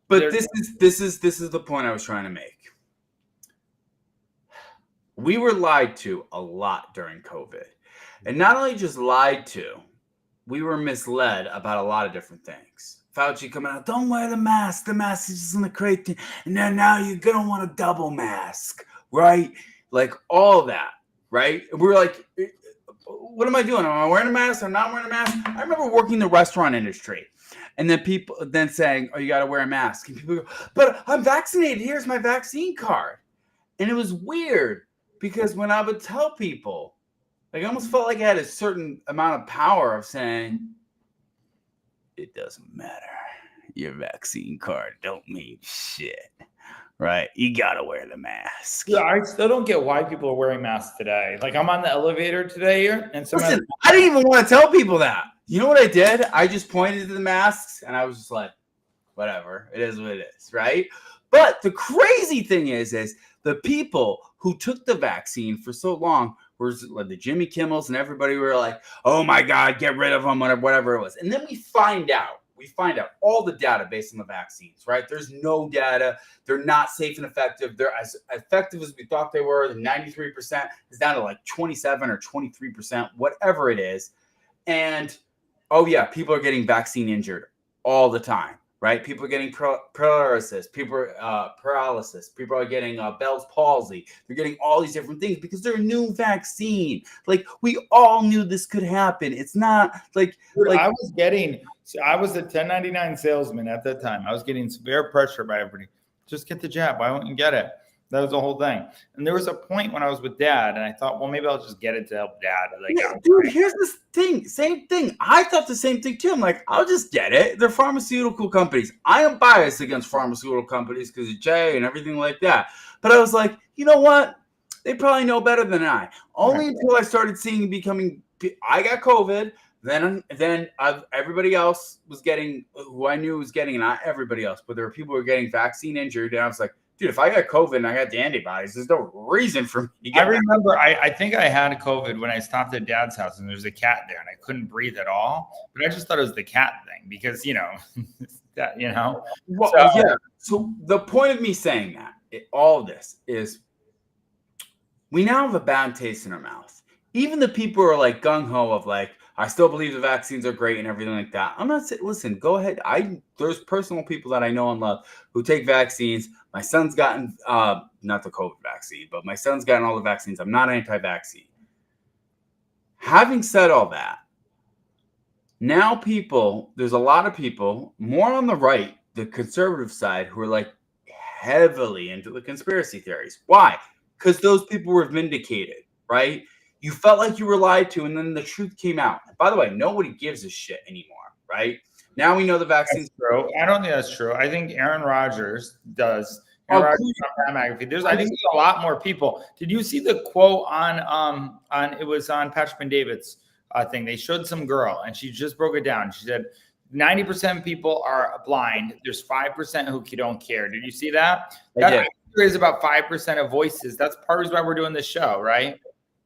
this is the point I was trying to make. We were lied to a lot during COVID. And not only just lied to, we were misled about a lot of different things. Fauci coming out, don't wear the mask. The mask is just in the crate. And then now you're going to want a double mask, right? Like all that, right? And we were like, what am I doing? Am I wearing a mask? I'm not wearing a mask. I remember working in the restaurant industry. And then people then saying, oh, you got to wear a mask. And people go, but I'm vaccinated. Here's my vaccine card. And it was weird because when I would tell people, I almost felt like I had a certain amount of power of saying, it doesn't matter. Your vaccine card don't mean shit, right? You got to wear the mask. Yeah, I still don't get why people are wearing masks today. Like I'm on the elevator today here, and listen, I didn't even want to tell people that. You know what I did? I just pointed to the masks, and I was just like, whatever. It is what it is, right? But the crazy thing is the people who took the vaccine for so long were like the Jimmy Kimmels and everybody were like, oh my God, get rid of them, whatever it was. And then we find out all the data based on the vaccines, right? There's no data. They're not safe and effective. They're as effective as we thought they were. The 93% is down to like 27 or 23%, whatever it is. And oh yeah, people are getting vaccine injured all the time. Right? People are getting paralysis. People are getting Bell's palsy. They're getting all these different things because they're a new vaccine. Like we all knew this could happen. It's not like I was getting So I was a 1099 salesman at that time. I was getting severe pressure by everybody. Just get the jab. Why won't you get it? That was the whole thing. And there was a point when I was with Dad, and I thought, well, maybe I'll just get it to help Dad. Like, yeah, dude, here's this thing. Same thing. I thought the same thing too. I'm like, I'll just get it. They're pharmaceutical companies. I am biased against pharmaceutical companies because of Jay and everything like that. But I was like, you know what? They probably know better than I. Only until I started seeing I got COVID. Then everybody else was getting, who I knew was getting, not everybody else, but there were people who were getting vaccine injured. And I was like, dude, if I got COVID and I got the antibodies, there's no reason for me to get I remember I think I had COVID when I stopped at Dad's house and there was a cat there and I couldn't breathe at all. But I just thought it was the cat thing because, that, Well, yeah. So the point of me saying that, all this is we now have a bad taste in our mouth. Even the people who are like gung-ho of like, I still believe the vaccines are great and everything like that. I'm not saying, listen, go ahead. There's personal people that I know and love who take vaccines. My son's gotten, not the COVID vaccine, but my son's gotten all the vaccines. I'm not anti-vaccine. Having said all that, now there's a lot of people, more on the right, the conservative side, who are like heavily into the conspiracy theories. Why? Because those people were vindicated, right? You felt like you were lied to, and then the truth came out. By the way, nobody gives a shit anymore, right? Now we know the vaccine's true. I don't think that's true. I think Aaron Rodgers does. I think there's a lot more people. Did you see the quote on it was on Patrick and David's thing? They showed some girl, and she just broke it down. She said 90% of people are blind. There's 5% who don't care. Did you see that? That is about 5% of voices. That's part of why we're doing this show, right?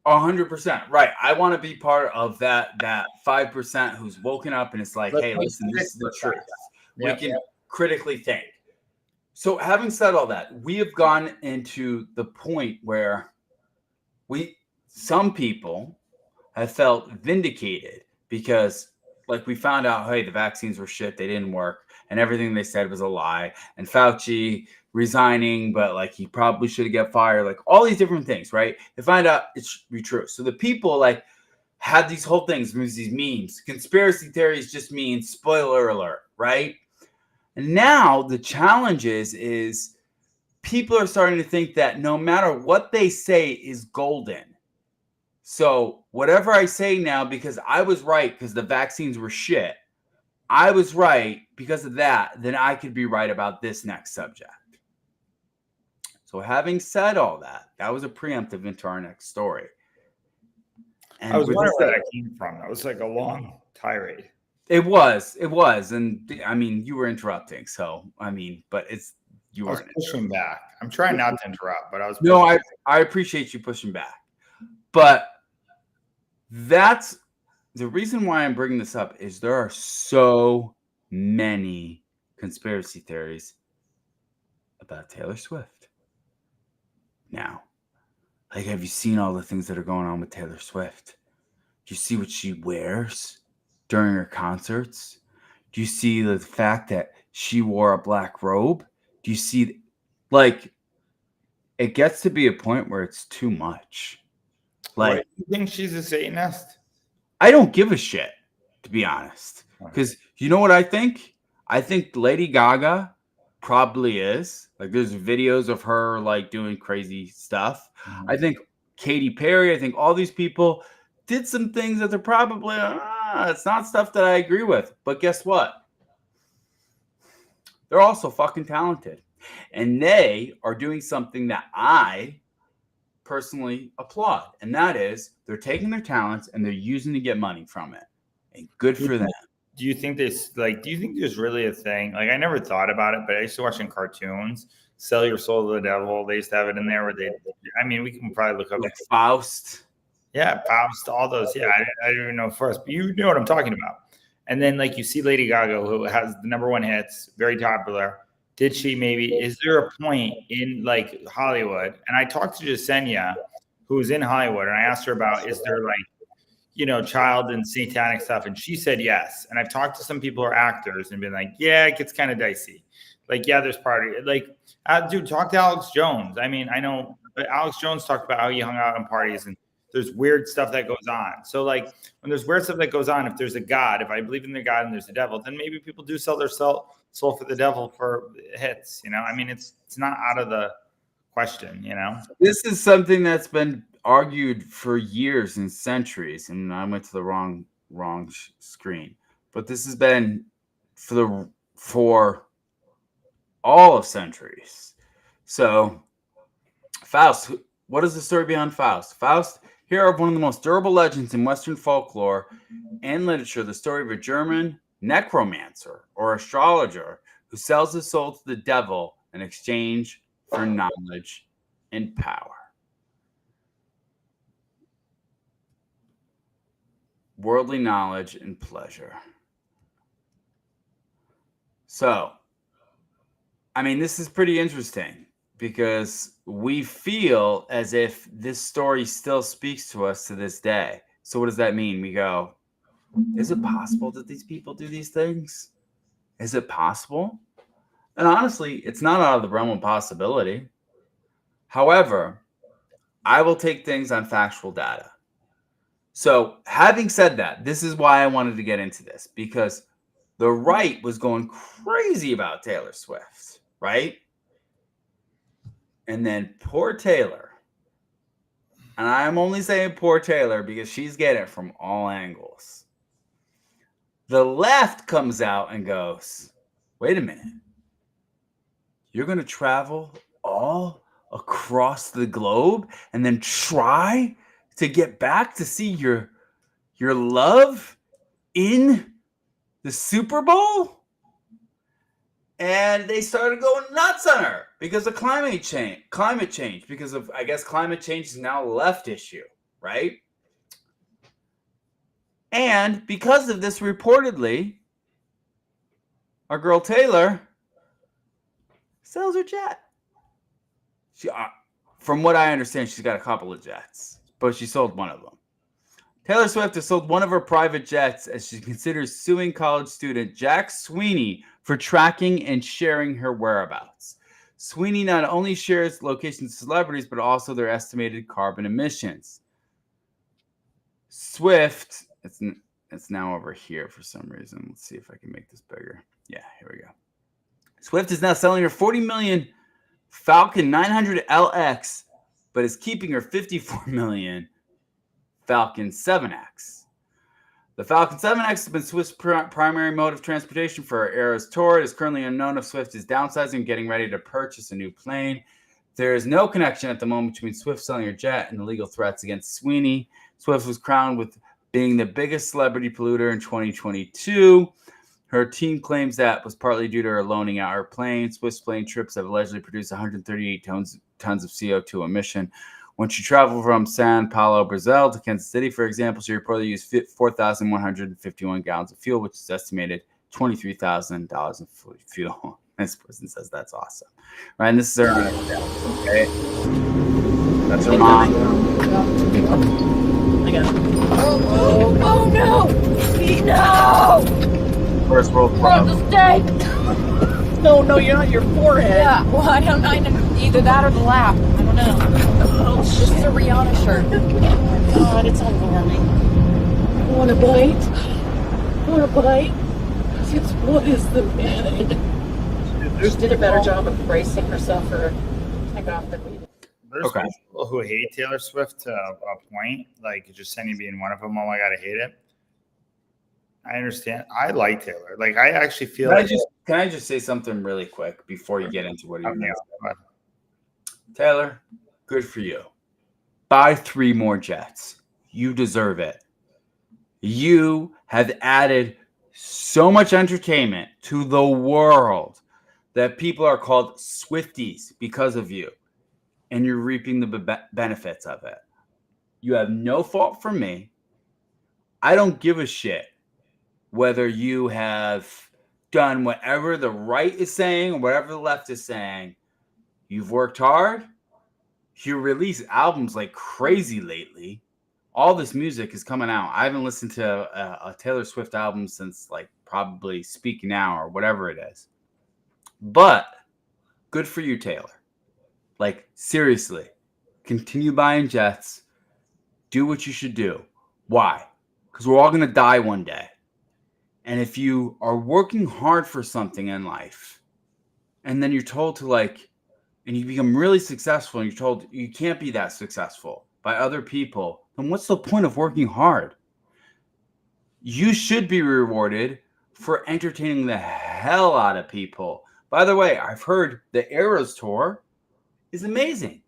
100%. Right. I want to be part of that 5% who's woken up and it's like, hey, listen, this is the truth. We can critically think. So having said all that, we have gone into the point where some people have felt vindicated because like we found out, hey, the vaccines were shit. They didn't work. And everything they said was a lie. And Fauci resigning, but like he probably should get fired. Like all these different things, right? They find out it should be true. So the people like had these whole things, these memes. Conspiracy theories just mean spoiler alert, right? And now the challenge is people are starting to think that no matter what they say is golden. So whatever I say now, because I was right because the vaccines were shit, I was right because of that, then I could be right about this next subject. So having said all that, that was a preemptive into our next story. And I was wondering where that came from. That was like a long tirade. It was. And I mean, you were interrupting. So, I mean, but you weren't pushing back. I'm trying not to interrupt, but I was. No, I appreciate you pushing back. But that's the reason why I'm bringing this up is there are so many conspiracy theories about Taylor Swift. Now, like, have you seen all the things that are going on with Taylor Swift? Do you see what she wears during her concerts? Do you see the fact that she wore a black robe? Do you see, like, it gets to be a point where it's too much. Like, you think she's a Satanist? I don't give a shit, to be honest. Because you know what I think? I think Lady Gaga probably is. Like, there's videos of her, like, doing crazy stuff. I think Katy Perry, I think all these people did some things that they're probably, it's not stuff that I agree with. But guess what? They're also fucking talented. And they are doing something that I personally applaud. And that is they're taking their talents and they're using to get money from it. And good for them. Do you think there's really a thing? Like, I never thought about it, but I used to watch in cartoons, Sell Your Soul to the Devil. They used to have it in there where we can probably look up. Like Faust. Yeah, Faust, all those. Yeah, I don't even know first, but you know what I'm talking about. And then, like, you see Lady Gaga, who has the #1 hits, very popular. Is there a point in, like, Hollywood? And I talked to Jasenia, who's in Hollywood, and I asked her about, is there, like, child and satanic stuff? And she said yes. And I've talked to some people who are actors and been like, yeah, it gets kind of dicey. Like, yeah, there's party. Like, dude, talk to Alex Jones. I mean, I know, but Alex Jones talked about how he hung out on parties and there's weird stuff that goes on. So like when there's weird stuff that goes on, if there's a God, if I believe in the God and there's a devil, then maybe people do sell their soul for the devil for hits. You know, I mean, it's not out of the question. You know, this is something that's been argued for years and centuries, and I went to the wrong screen. But this has been for all of centuries. So, Faust. What is the story behind Faust? Faust, hero of one of the most durable legends in Western folklore and literature, the story of a German necromancer or astrologer who sells his soul to the devil in exchange for knowledge and power. Worldly knowledge and pleasure. So, I mean, this is pretty interesting because we feel as if this story still speaks to us to this day. So what does that mean? We go, is it possible that these people do these things? Is it possible? And honestly, it's not out of the realm of possibility. However, I will take things on factual data. So having said that, this is why I wanted to get into this, because the right was going crazy about Taylor Swift, right? And then poor Taylor, and I'm only saying poor Taylor because she's getting it from all angles. The left comes out and goes, wait a minute. You're going to travel all across the globe and then try to get back to see your love in the Super Bowl? And they started going nuts on her because of climate change, because of, I guess, climate change is now a left issue, right? And because of this, reportedly, our girl Taylor sells her jet. She, from what I understand, she's got a couple of jets, but she sold one of them. Taylor Swift has sold one of her private jets as she considers suing college student Jack Sweeney for tracking and sharing her whereabouts. Sweeney not only shares locations of celebrities, but also their estimated carbon emissions. Swift, it's now over here for some reason. Let's see if I can make this bigger. Yeah, here we go. Swift is now selling her 40 million Falcon 900 LX, but is keeping her 54 million Falcon 7X. The Falcon 7X has been Swift's primary mode of transportation for her Eras tour. It is currently unknown if Swift is downsizing and getting ready to purchase a new plane. There is no connection at the moment between Swift selling her jet and the legal threats against Sweeney. Swift was crowned with being the biggest celebrity polluter in 2022. Her team claims that was partly due to her loaning out her plane. Swift's plane trips have allegedly produced 138 tons of CO2 emission. When she traveled from Sao Paulo, Brazil to Kansas City, for example, she reportedly used 4,151 gallons of fuel, which is estimated $23,000 in fuel. This person says that's awesome. Right, and this is her okay? That's her mom. I got it. Oh no! No! First world problem. No, you're on your forehead. Yeah, well, I don't know. Either that or the lap. I don't know. This is a Rihanna shirt. Oh, God, it's all warming. Want a bite? What is the matter? She did a better job of bracing herself for taking off than we did. There's people who hate Taylor Swift to a point, like just Sunny being one of them. Oh my God, I hate it. I understand. I like Taylor. Like, I actually feel Can I just say something really quick before you get into what you're going to say? Taylor, good for you. Buy 3 more jets. You deserve it. You have added so much entertainment to the world that people are called Swifties because of you. And you're reaping the benefits of it. You have no fault from me. I don't give a shit whether you have done whatever the right is saying or whatever the left is saying. You've worked hard. You release albums like crazy lately. All this music is coming out. I haven't listened to a Taylor Swift album since like probably Speak Now or whatever it is. But good for you, Taylor. Like, seriously, continue buying jets. do what you should do. Why? Because we're all going to die one day. And if you are working hard for something in life, and then you're told to and you become really successful, and you're told you can't be that successful by other people, then what's the point of working hard? You should be rewarded for entertaining the hell out of people. By the way, I've heard the Eras tour is amazing.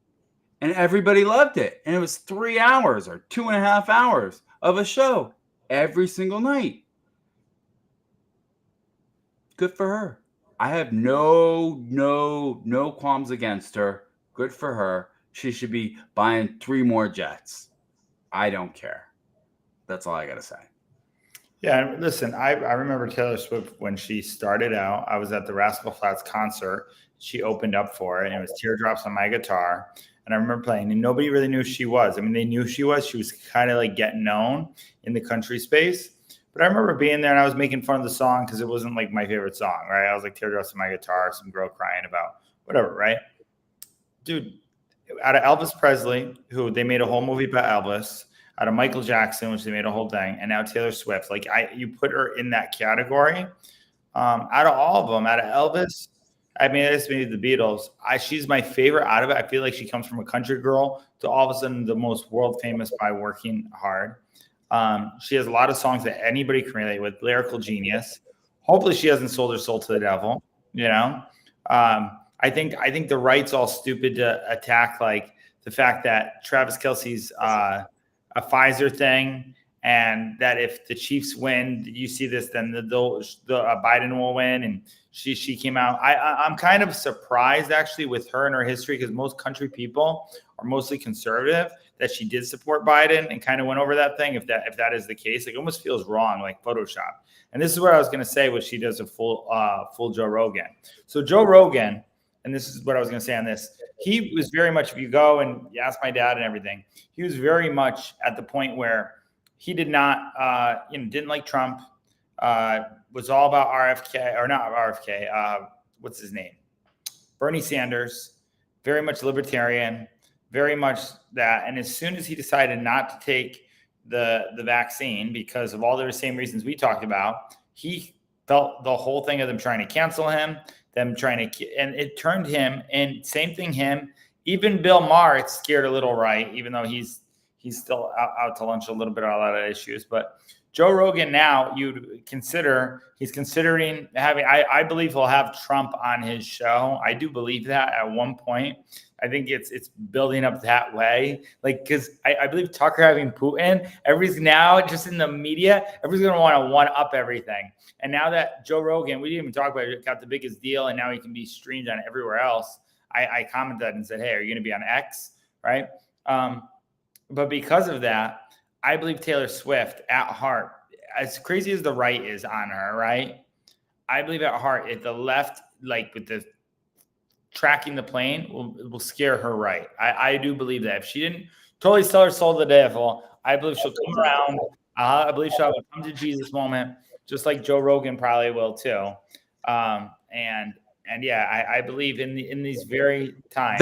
And everybody loved it. And it was 3 hours or 2.5 hours of a show every single night. Good for her. I have no qualms against her. Good for her. She should be buying 3 more jets. I don't care. That's all I got to say. Yeah, listen, I remember Taylor Swift when she started out. I was at the Rascal Flatts concert. She opened up for it, and it was Teardrops on My Guitar. And I remember playing, and nobody really knew who she was. I mean, they knew who she was. She was kind of like getting known in the country space. But I remember being there, and I was making fun of the song because it wasn't like my favorite song, right? I was like, Teardrops on My Guitar, some girl crying about whatever, right? Dude, out of Elvis Presley, who they made a whole movie about Elvis, out of Michael Jackson, which they made a whole thing, and now Taylor Swift. Like, you put her in that category. Out of all of them, out of Elvis, I mean, it's maybe the Beatles. She's my favorite out of it. I feel like she comes from a country girl to all of a sudden the most world famous by working hard. She has a lot of songs that anybody can relate with. Lyrical genius. Hopefully, she hasn't sold her soul to the devil. You know, I think the right's all stupid to attack like the fact that Travis Kelce's a Pfizer thing, and that if the Chiefs win, you see this, then the Biden will win. And she came out. I'm kind of surprised actually with her and her history, because most country people are mostly conservative, that she did support Biden and kind of went over that thing. If that is the case, like, it almost feels wrong, like Photoshop. And this is what I was going to say, what she does a full Joe Rogan. So Joe Rogan, and this is what I was going to say on this. He was very much, if you go and you ask my dad and everything, he was very much at the point where he did not, didn't like Trump, was all about RFK, or not RFK, what's his name? Bernie Sanders, very much libertarian, very much that. And as soon as he decided not to take the vaccine because of all the same reasons we talked about, he felt the whole thing of them trying to cancel him, them trying to, and it turned him, and same thing him, even Bill Maher, it scared a little, right? Even though he's still out to lunch a little bit on a lot of issues. But Joe Rogan now, he's considering having, I believe he'll have Trump on his show. I do believe that at one point. I think it's building up that way. Like, because I believe Tucker having Putin, everybody's now just in the media, everybody's going to want to one-up everything. And now that Joe Rogan, we didn't even talk about it, got the biggest deal, and now he can be streamed on everywhere else. I commented and said, hey, are you going to be on X? Right? But because of that, I believe Taylor Swift at heart, as crazy as the right is on her, right? I believe at heart, if the left, like with the tracking the plane, will scare her right. I do believe that. If she didn't totally sell her soul to the devil, I believe she'll come around. I believe she'll have a come to Jesus moment, just like Joe Rogan probably will too. And yeah, I believe in these very times.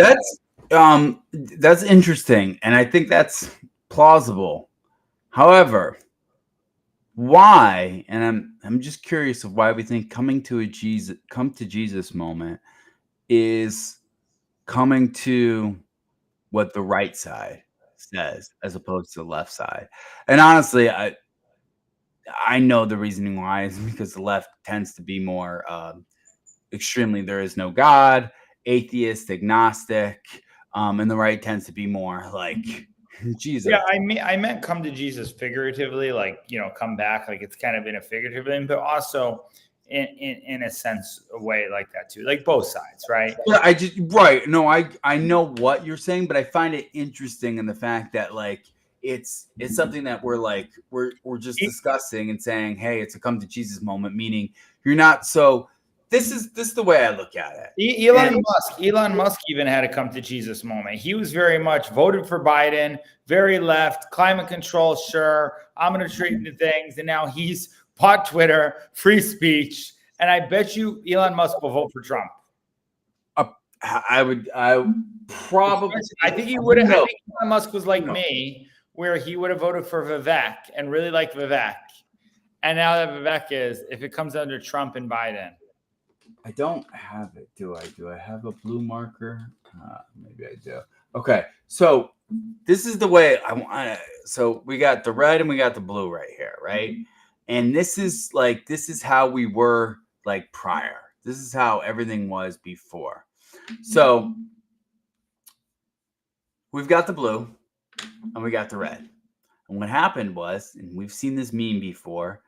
That's interesting, and I think that's plausible. However, why? And I'm just curious of why we think come to Jesus moment is coming to what the right side says as opposed to the left side. And honestly, I know the reasoning why is because the left tends to be more extremely there is no God, atheist, agnostic, and the right tends to be more like Jesus. Yeah, I meant come to Jesus figuratively, like, come back, like it's kind of in a figurative thing, but also in a sense, a way like that too, like both sides, right? Yeah, No, I know what you're saying, but I find it interesting in the fact that like it's something that we're just discussing and saying, hey, it's a come to Jesus moment, meaning you're not so. This is the way I look at it. Elon Musk even had a come to Jesus moment. He was very much voted for Biden, very left, climate control, sure, I'm going to treat the things. And now he's bought Twitter, free speech. And I bet you Elon Musk will vote for Trump. I think he would. I think Elon Musk was like me, where he would have voted for Vivek and really liked Vivek. And now that Vivek is, if it comes under Trump and Biden. I don't have it, do I? Do I have a blue marker? Maybe I do. Okay, so this is the way I want. So we got the red and we got the blue right here, right? And this is how we were like prior. This is how everything was before. So we've got the blue and we got the red. And what happened was, and we've seen this meme before,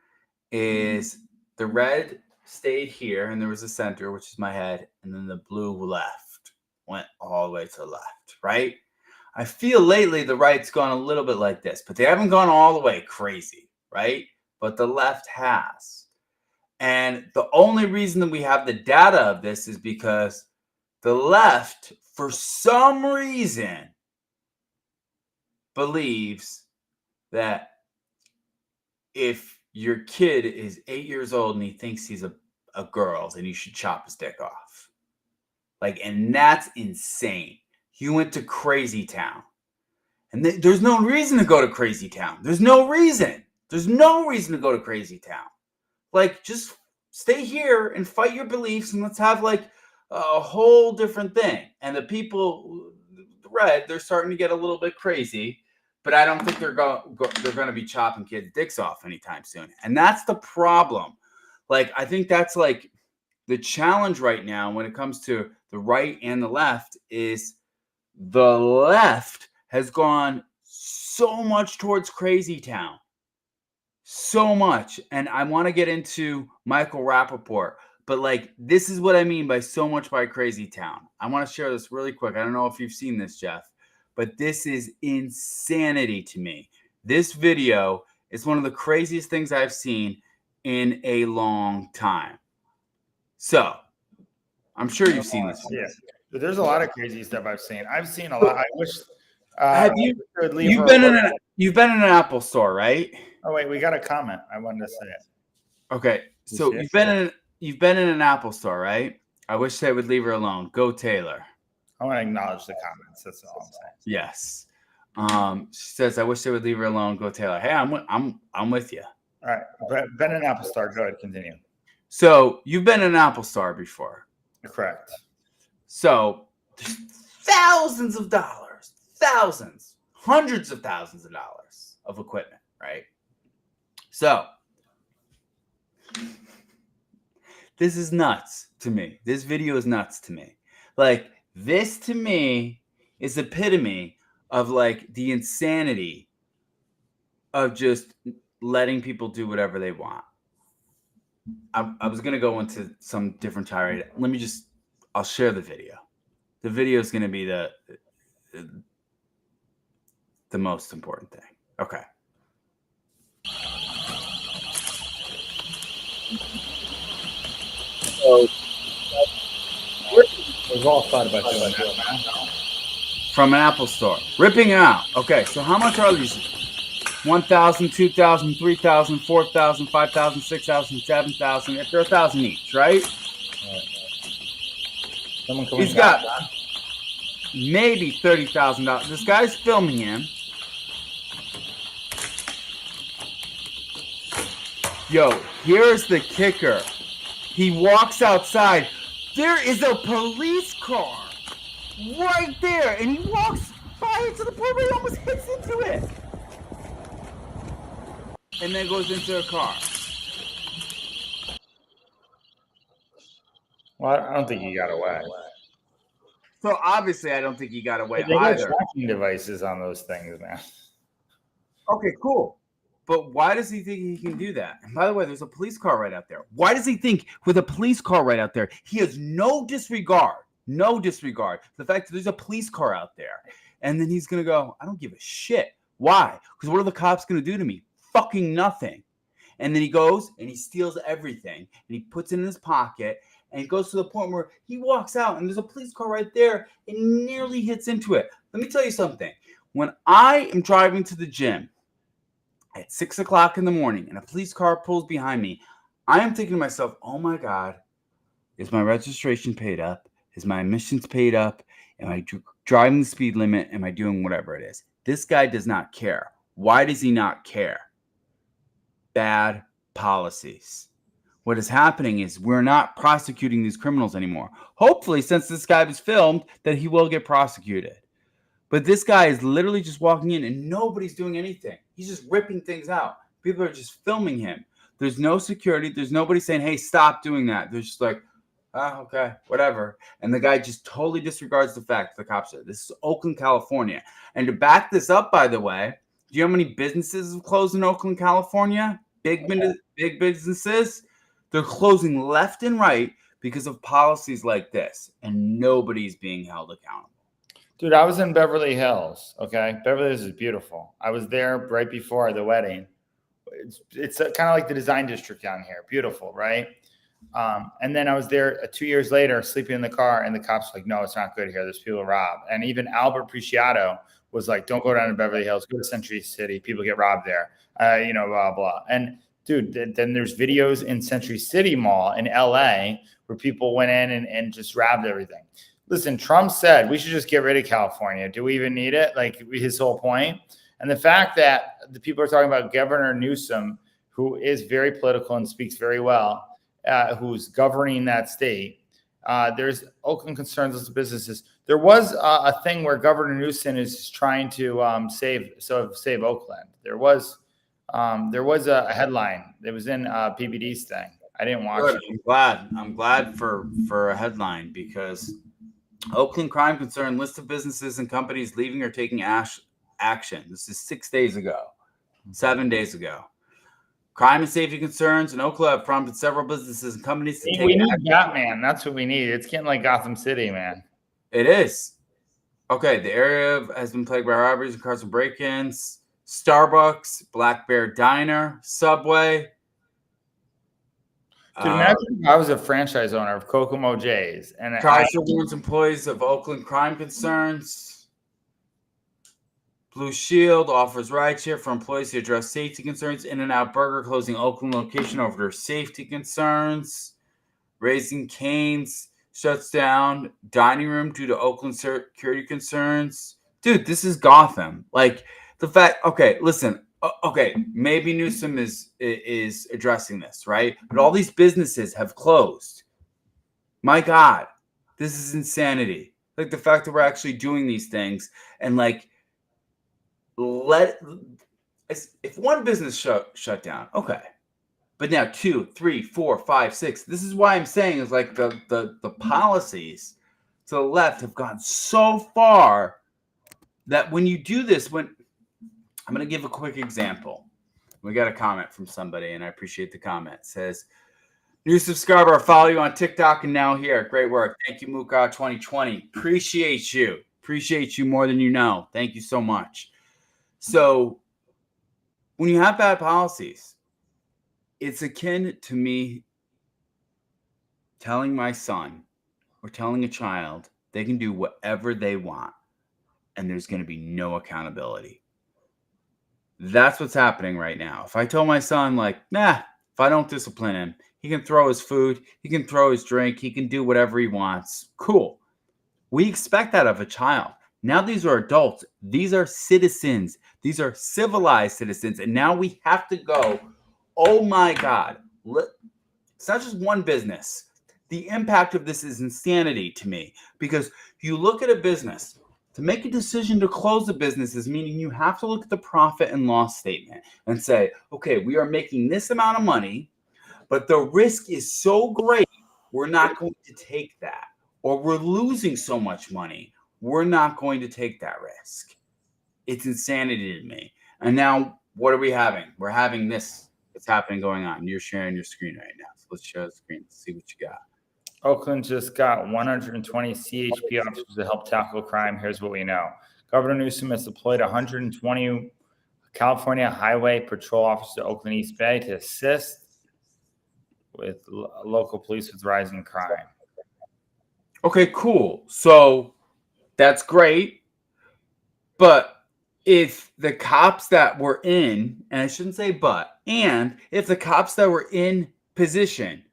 is the red stayed here and there was a center, which is my head, and then the blue left, went all the way to the left, right? I feel lately the right's gone a little bit like this, but they haven't gone all the way crazy, right? But the left has. And the only reason that we have the data of this is because the left, for some reason, believes that if your kid is 8 years old and he thinks he's a girl, then you should chop his dick off. And that's insane. You went to crazy town. And there's no reason to go to crazy town. There's no reason. There's no reason to go to crazy town. Just stay here and fight your beliefs and let's have a whole different thing. And the people, the red, they're starting to get a little bit crazy, but I don't think they're going to be chopping kids' dicks off anytime soon. And that's the problem. I think that's the challenge right now when it comes to the right and the left is the left has gone so much towards crazy town. So much. And I want to get into Michael Rappaport, but this is what I mean by so much by crazy town. I want to share this really quick. I don't know if you've seen this, Jeff, but this is insanity to me. This video is one of the craziest things I've seen in a long time. So I'm sure you've seen this. Yeah. There's a lot of crazy stuff I've seen. I've seen a lot. I wish you've been in an Apple store, right? Oh wait, we got a comment. I wanted to say it. Okay, so you've been in an Apple store, right? I wish they would leave her alone. Go Taylor. I want to acknowledge the comments. That's all I'm saying. Yes. She says, "I wish they would leave her alone." Go Taylor. Hey, I'm with you. All right, been in an Apple store. Go ahead, continue. So you've been in an Apple store before, correct? So there's thousands of dollars, hundreds of thousands of dollars of equipment, right? So this is nuts to me. This video is nuts to me. This to me is epitome of the insanity of just letting people do whatever they want. I was going to go into some different tirade. I'll share the video. The video is going to be the most important thing. Okay. So we've all thought about doing that. From an Apple store. Ripping it out. Okay, so how much are these? 1,000, 2,000, 3,000, 4,000, 5,000, 6,000, 7,000. If they're 1,000 each, right? He's got maybe $30,000. This guy's filming him. Yo, here's the kicker. He walks outside. There is a police car right there, and he walks by it to the point where he almost hits into it. And then goes into a car. Well, I don't think he got away. So obviously, I don't think he got away they got either. tracking devices on those things, man. Okay, cool. But why does he think he can do that? And by the way, there's a police car right out there. Why does he think with a police car right out there, he has no disregard for the fact that there's a police car out there. And then he's going to go, I don't give a shit. Why? Because what are the cops going to do to me? Fucking nothing. And then he goes and he steals everything and he puts it in his pocket and he goes to the point where he walks out and there's a police car right there and nearly hits into it. Let me tell you something. When I am driving to the gym at 6 o'clock in the morning and a police car pulls behind me, I am thinking to myself, oh my God, is my registration paid up? Is my emissions paid up? Am I driving the speed limit? Am I doing whatever it is? This guy does not care. Why does he not care? Bad policies. What is happening is we're not prosecuting these criminals anymore. Hopefully, since this guy was filmed, that he will get prosecuted. But this guy is literally just walking in and nobody's doing anything. He's just ripping things out. People are just filming him. There's no security. There's nobody saying, hey, stop doing that. They're just like, okay, whatever. And the guy just totally disregards the fact that the cops are. This is Oakland, California. And to back this up, by the way, do you know how many businesses have closed in Oakland, California? Big businesses. They're closing left and right because of policies like this. And nobody's being held accountable. Dude, I was in Beverly Hills, okay? Beverly Hills is beautiful. I was there right before the wedding. It's kind of like the design district down here. Beautiful, right? And then I was there 2 years later, sleeping in the car, and the cops were like, no, it's not good here. There's people robbed. And even Albert Preciado was like, don't go down to Beverly Hills. Go to Century City. People get robbed there, blah, blah. And, dude, then there's videos in Century City Mall in L.A. where people went in and just robbed everything. Listen, Trump said we should just get rid of California. Do we even need it? Like his whole point. And the fact that the people are talking about Governor Newsom, who is very political and speaks very well, who's governing that state, there's Oakland concerns as businesses. There was a thing where Governor Newsom is trying to save Oakland. There was a headline. It was in PBD's thing. I didn't watch it. I'm glad for a headline because Oakland crime concern list of businesses and companies leaving or taking action. This is 6 days ago, 7 days ago. Crime and safety concerns in Oakland have prompted several businesses and companies to take We need action. Batman. That's what we need. It's getting like Gotham City, man. It is. Okay, the area has been plagued by robberies and cars and break-ins. Starbucks, Black Bear Diner, Subway. Dude, imagine if I was a franchise owner of Kokomo J's and Chrysler warns employees of Oakland crime concerns. Blue Shield offers rideshare for employees to address safety concerns. In-N-Out Burger closing Oakland location over their safety concerns. Raising Cane's shuts down dining room due to Oakland security concerns. Dude, this is Gotham. Like the fact. Okay, listen. Okay, maybe Newsom is addressing this, right? But all these businesses have closed. My God, this is insanity. Like the fact that we're actually doing these things and like if one business shut down, okay. But now 2, 3, 4, 5, 6. This is why I'm saying is like the policies to the left have gone so far that when you do this, I'm going to give a quick example. We got a comment from somebody, and I appreciate the comment. It says, new subscriber, I follow you on TikTok and now here. Great work. Thank you, Muka 2020. Appreciate you. Appreciate you more than you know. Thank you so much. So when you have bad policies, it's akin to me telling my son or telling a child they can do whatever they want, and there's going to be no accountability. That's what's happening right now. If I tell my son, like, if I don't discipline him, he can throw his food, he can throw his drink, he can do whatever he wants. Cool. We expect that of a child. Now these are adults. These are citizens. These are civilized citizens. And now we have to go, oh my God. It's not just one business. The impact of this is insanity to me because you look at a business. To make a decision to close a business is meaning you have to look at the profit and loss statement and say, okay, we are making this amount of money, but the risk is so great, we're not going to take that. Or we're losing so much money, we're not going to take that risk. It's insanity to me. And now what are we having? We're having this. It's happening going on. You're sharing your screen right now. So let's share the screen. Let's see what you got. Oakland just got 120 CHP officers to help tackle crime. Here's what we know. Governor Newsom has deployed 120 California Highway Patrol officers to Oakland East Bay to assist with local police with rising crime. Okay, cool. So that's great. But if the cops that were in, and I shouldn't say but, and if the cops that were in position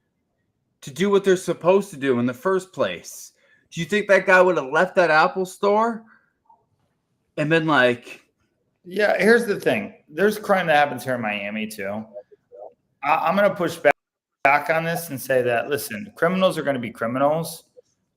to do what they're supposed to do in the first place, do you think that guy would have left that Apple store and been like, Yeah, here's the thing. There's crime that happens here in Miami too. I'm going to push back on this and say that, listen, criminals are going to be criminals.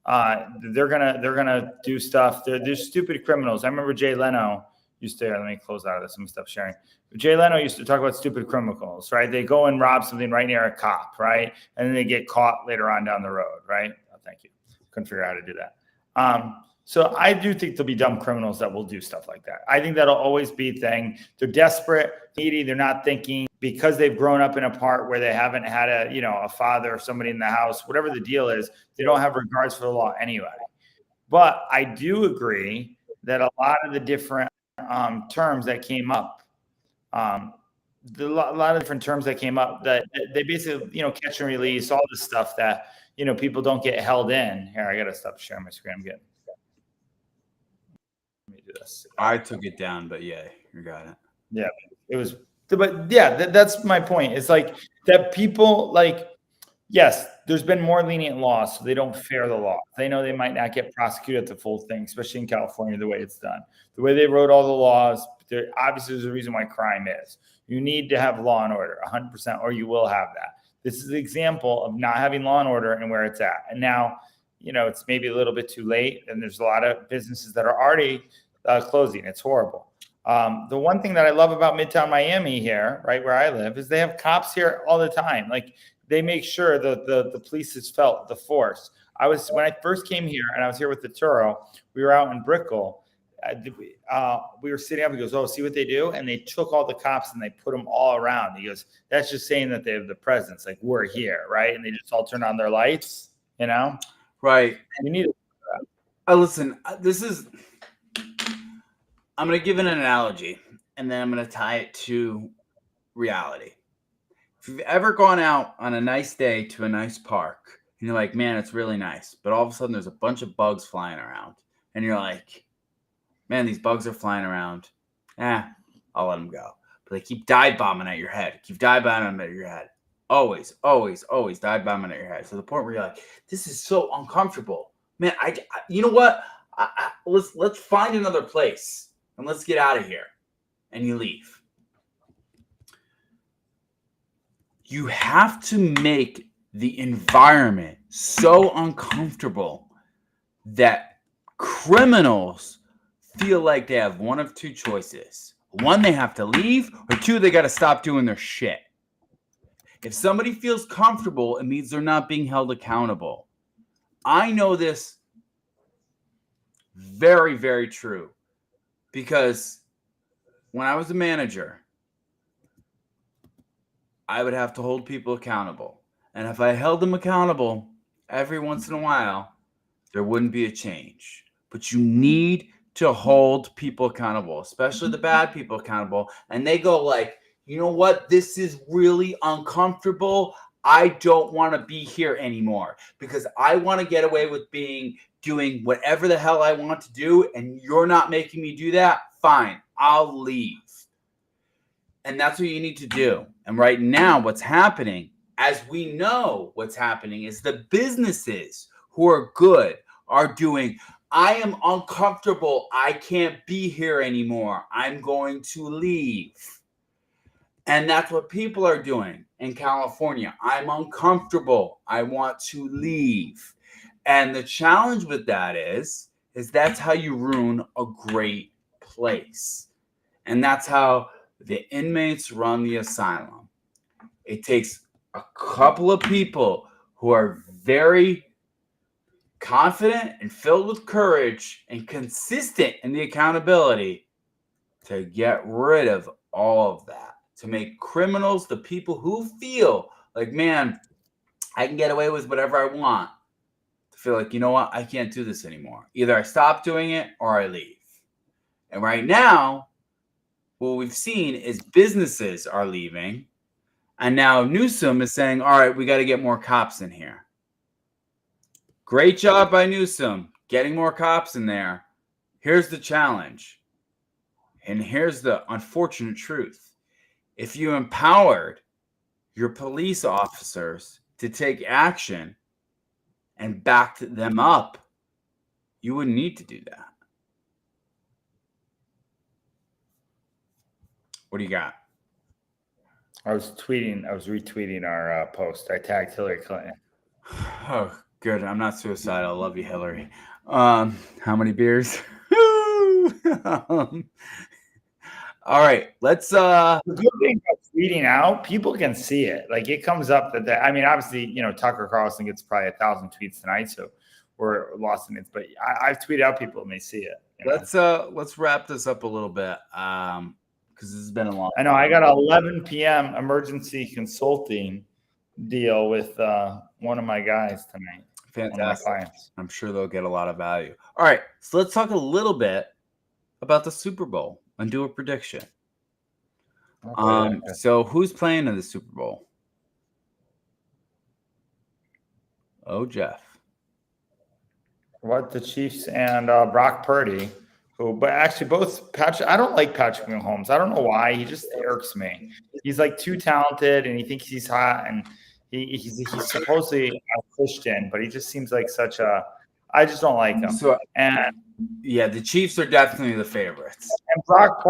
They're gonna do stuff. They're stupid criminals. I remember Jay Leno used to. Let me close out of this. Let me stop sharing. Jay Leno used to talk about stupid criminals, right? They go and rob something right near a cop, right? And then they get caught later on down the road, right? Oh, thank you. Couldn't figure out how to do that. So I do think there'll be dumb criminals that will do stuff like that. I think that'll always be a thing. They're desperate, needy. They're not thinking because they've grown up in a part where they haven't had a father or somebody in the house, whatever the deal is, they don't have regards for the law anyway. But I do agree that a lot of the different terms that came up, a lot of different terms that came up that they basically, catch and release, all this stuff that, people don't get held in. Here, I got to stop sharing my screen. I'm getting. Let me do this. I took it down, but yeah, you got it. Yeah, it was. But yeah, that's my point. It's like that people yes, there's been more lenient laws, so they don't fear the law. They know they might not get prosecuted at the full thing, especially in California, the way it's done. The way they wrote all the laws, obviously there's a reason why crime is. You need to have law and order 100%, or you will have that. This is an example of not having law and order and where it's at. And now, it's maybe a little bit too late, and there's a lot of businesses that are already closing. It's horrible. The one thing that I love about Midtown Miami here, right where I live, is they have cops here all the time. Like, they make sure that the police is felt, the force. When I first came here and I was here with the Turo, we were out in Brickell. We were sitting up. He goes, "Oh, see what they do?" And they took all the cops and they put them all around. He goes, "That's just saying that they have the presence. Like, we're here, right?" And they just all turn on their lights, Right. You need it. Listen, I'm going to give an analogy, and then I'm going to tie it to reality. If you've ever gone out on a nice day to a nice park, and you're like, man, it's really nice, but all of a sudden there's a bunch of bugs flying around, and you're like, man, these bugs are flying around. I'll let them go. But they keep dive bombing at your head. Always, always, always dive bombing at your head. To the point where you're like, this is so uncomfortable. Man, you know what? Let's find another place, and let's get out of here. And you leave. You have to make the environment so uncomfortable that criminals feel like they have one of two choices. One, they have to leave, or two, they got to stop doing their shit. If somebody feels comfortable, it means they're not being held accountable. I know this very, very true, because when I was a manager, I would have to hold people accountable. And if I held them accountable every once in a while, there wouldn't be a change. But you need to hold people accountable, especially the bad people accountable. And they go like, you know what? This is really uncomfortable. I don't want to be here anymore because I want to get away with doing whatever the hell I want to do. And you're not making me do that. Fine, I'll leave. And that's what you need to do. And right now, what's happening, as we know what's happening, is the businesses who are good are doing, I am uncomfortable. I can't be here anymore. I'm going to leave. And that's what people are doing in California. I'm uncomfortable. I want to leave. And the challenge with that is that's how you ruin a great place. And that's how the inmates run the asylum. It takes a couple of people who are very confident and filled with courage and consistent in the accountability to get rid of all of that, to make criminals the people who feel like, man, I can get away with whatever I want, to feel like, you know what, I can't do this anymore. Either I stop doing it or I leave. And right now, what we've seen is businesses are leaving, and now Newsom is saying, all right, we got to get more cops in here. Great job by Newsom, getting more cops in there. Here's the challenge, and here's the unfortunate truth. If you empowered your police officers to take action and backed them up, you wouldn't need to do that. What do you got? I was retweeting our post. I tagged Hillary Clinton. Oh, good. I'm not suicidal. I love you, Hillary. How many beers? All right, let's. The good thing about tweeting out, people can see it. Like it comes up that I mean, obviously, Tucker Carlson gets probably 1,000 tweets tonight, so we're lost in it. But I've tweeted out people and they see it. Let's wrap this up a little bit. Because this has been a long. I know I got an 11 p.m. emergency consulting deal with one of my guys tonight. Fantastic. I'm sure they'll get a lot of value. All right, so let's talk a little bit about the Super Bowl and do a prediction. Okay. So who's playing in the Super Bowl? Oh, Jeff. What, the Chiefs and Brock Purdy, but actually both Patrick. I don't like Patrick Mahomes. I don't know why. He just irks me. He's like too talented, and he thinks he's hot, and he's supposedly a Christian, but he just seems like such a. I just don't like him. So, and yeah, the Chiefs are definitely the favorites. And Brock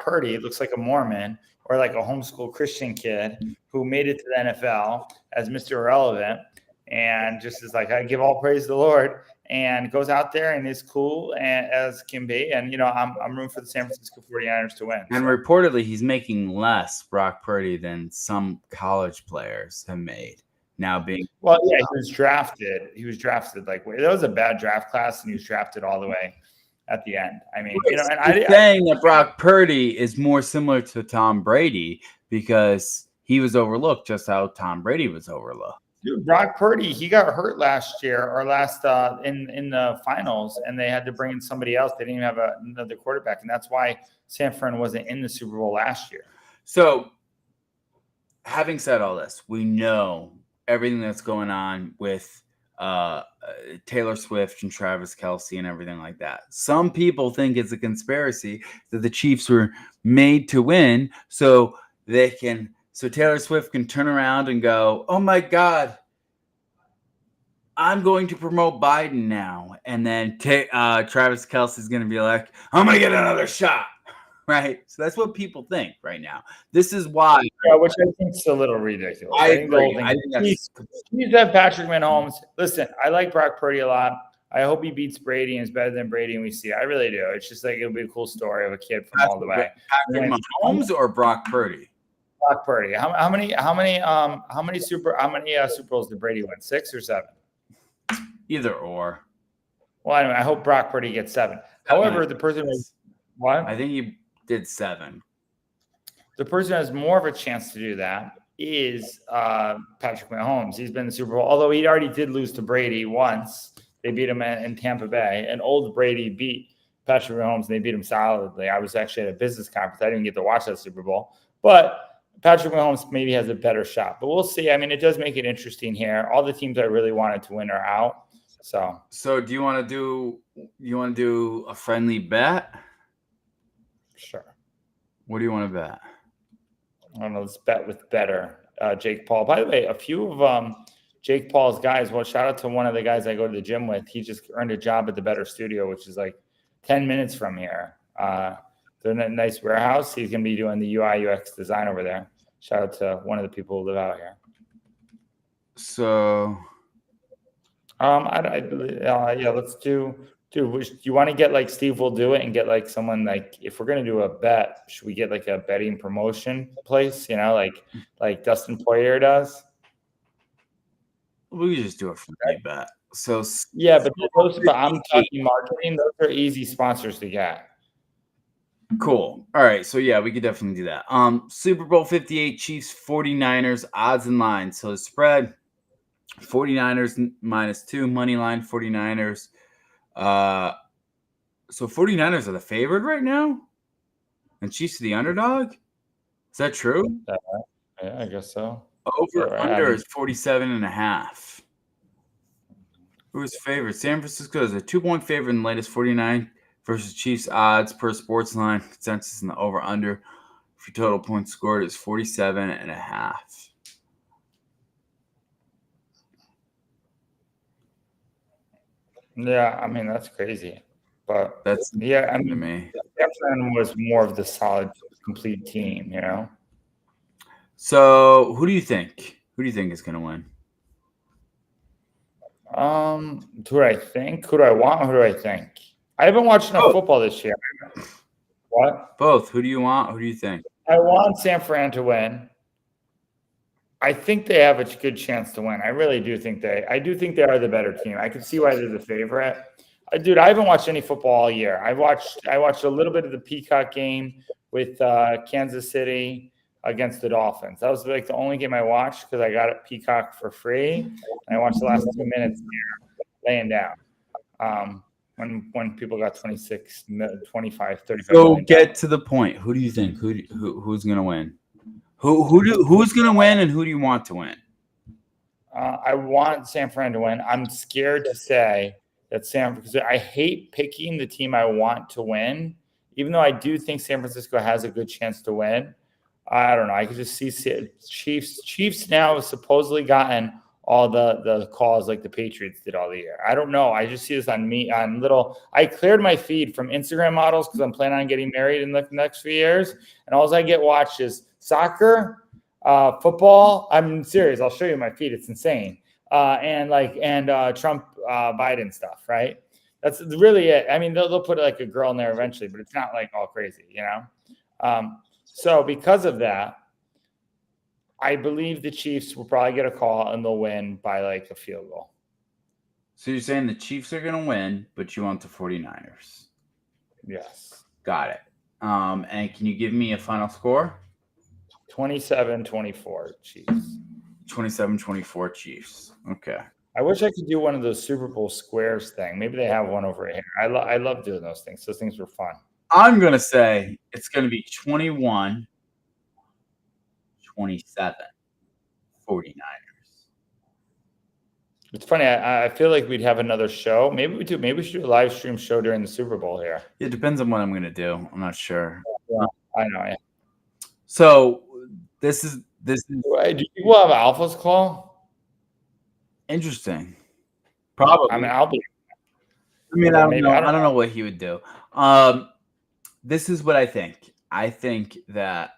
Purdy looks like a Mormon or like a homeschool Christian kid who made it to the NFL as Mr. Irrelevant and just is like, I give all praise to the Lord, and goes out there and is cool as can be. And, I'm rooting for the San Francisco 49ers to win. And reportedly, he's making less, Brock Purdy, than some college players have made. Now being he was drafted. He was drafted that was a bad draft class, and he was drafted all the way at the end. I mean, and I'm saying that Brock Purdy is more similar to Tom Brady because he was overlooked just how Tom Brady was overlooked. Dude, Brock Purdy, he got hurt last year or in the finals, and they had to bring in somebody else. They didn't even have another quarterback, and that's why San Fran wasn't in the Super Bowl last year. So, having said all this, we know everything that's going on with Taylor Swift and Travis Kelce and everything like that. Some people think it's a conspiracy that the Chiefs were made to win so Taylor Swift can turn around and go, oh my God, I'm going to promote Biden now. And then Travis Kelce is going to be like, I'm going to get another shot. Right. So that's what people think right now. This is why. Yeah, which I think is a little ridiculous. I agree. I think that's. You have Patrick Mahomes. Listen, I like Brock Purdy a lot. I hope he beats Brady and is better than Brady, and we see. I really do. It's just like it'll be a cool story of a kid from all the way. Patrick Mahomes or Brock Purdy? Brock Purdy. How many Super Bowls did Brady win? 6 or 7? Either or. Well, anyway, I hope Brock Purdy gets 7. However, the person was what? I think he did 7. The person who has more of a chance to do that is Patrick Mahomes. He's been in the Super Bowl, although he already did lose to Brady once. They beat him in Tampa Bay, and old Brady beat Patrick Mahomes, and they beat him solidly. I was actually at a business conference. I didn't get to watch that Super Bowl, but Patrick Mahomes maybe has a better shot. But we'll see. I mean, it does make it interesting here. All the teams I really wanted to win are out. So do you want to do a friendly bet? Sure. What do you want to bet? I don't know. Let's bet with better Jake Paul. By the way, a few of Jake Paul's guys. Well, shout out to one of the guys I go to the gym with. He just earned a job at the Better Studio, which is like 10 minutes from here. They're in a nice warehouse. He's going to be doing the UI UX design over there. Shout out to one of the people who live out here. So, let's do. Dude, you want to get like Steve will do it and get like someone like if we're gonna do a bet, should we get like a betting promotion place? Like Dustin Poirier does. We just do a friendly bet. So yeah, but I'm talking marketing. Those are easy sponsors to get. Cool. All right. So yeah, we could definitely do that. Super Bowl 58, Chiefs 49ers, odds and lines. So the spread 49ers -2, money line 49ers. So 49ers are the favorite right now? And Chiefs are the underdog? Is that true? Yeah, I guess so. Under is 47.5. Who is favorite? San Francisco is a 2-point favorite in the latest 49 versus Chiefs odds per sports line. Consensus in the over-under for total points scored is 47.5. Yeah, I mean that's crazy, but that's yeah, I mean, to me. San Fran was more of the solid, complete team, you know? So who do you think? Who do you think is going to win? Who do I think? Who do I want? Who do I think? I haven't watched enough football this year. What? Both. Who do you want? Who do you think? I want San Fran to win. I think they have a good chance to win. I really do think I do think they are the better team. I can see why they're the favorite. Dude, I haven't watched any football all year. I watched a little bit of the Peacock game with Kansas City against the Dolphins. That was like the only game I watched because I got it Peacock for free. And I watched the last 2 minutes there, laying down. When people got 26, 25, 35. So get to the point. Who do you think? Who's going to win? Who's going to win, and who do you want to win? I want San Fran to win. I'm scared to say that because I hate picking the team I want to win, even though I do think San Francisco has a good chance to win. I don't know. I could just see Chiefs now have supposedly gotten all the calls like the Patriots did all the year. I don't know. I just see this I cleared my feed from Instagram models because I'm planning on getting married in the next few years. And all I get watched is soccer, football. I'm serious. I'll show you my feed. It's insane. And Trump, Biden stuff, right? That's really it. I mean, they'll put like a girl in there eventually, but it's not like all crazy, you know? So because of that, I believe the Chiefs will probably get a call and they'll win by like a field goal. So you're saying the Chiefs are going to win, but you want the 49ers? Yes. Got it. And can you give me a final score? 27-24 Chiefs. 27-24 Chiefs. Okay. I wish I could do one of those Super Bowl squares thing. Maybe they have one over here. I love doing those things. Those things were fun. I'm going to say it's going to be 21-27 49ers. It's funny. I feel like we'd have another show. Maybe we do. Maybe we should do a live stream show during the Super Bowl here. It depends on what I'm going to do. I'm not sure. Yeah, I know. Yeah. So this is. Do people have Alpha's call? Interesting. Probably. I mean, I don't know what he would do. This is what I think. I think that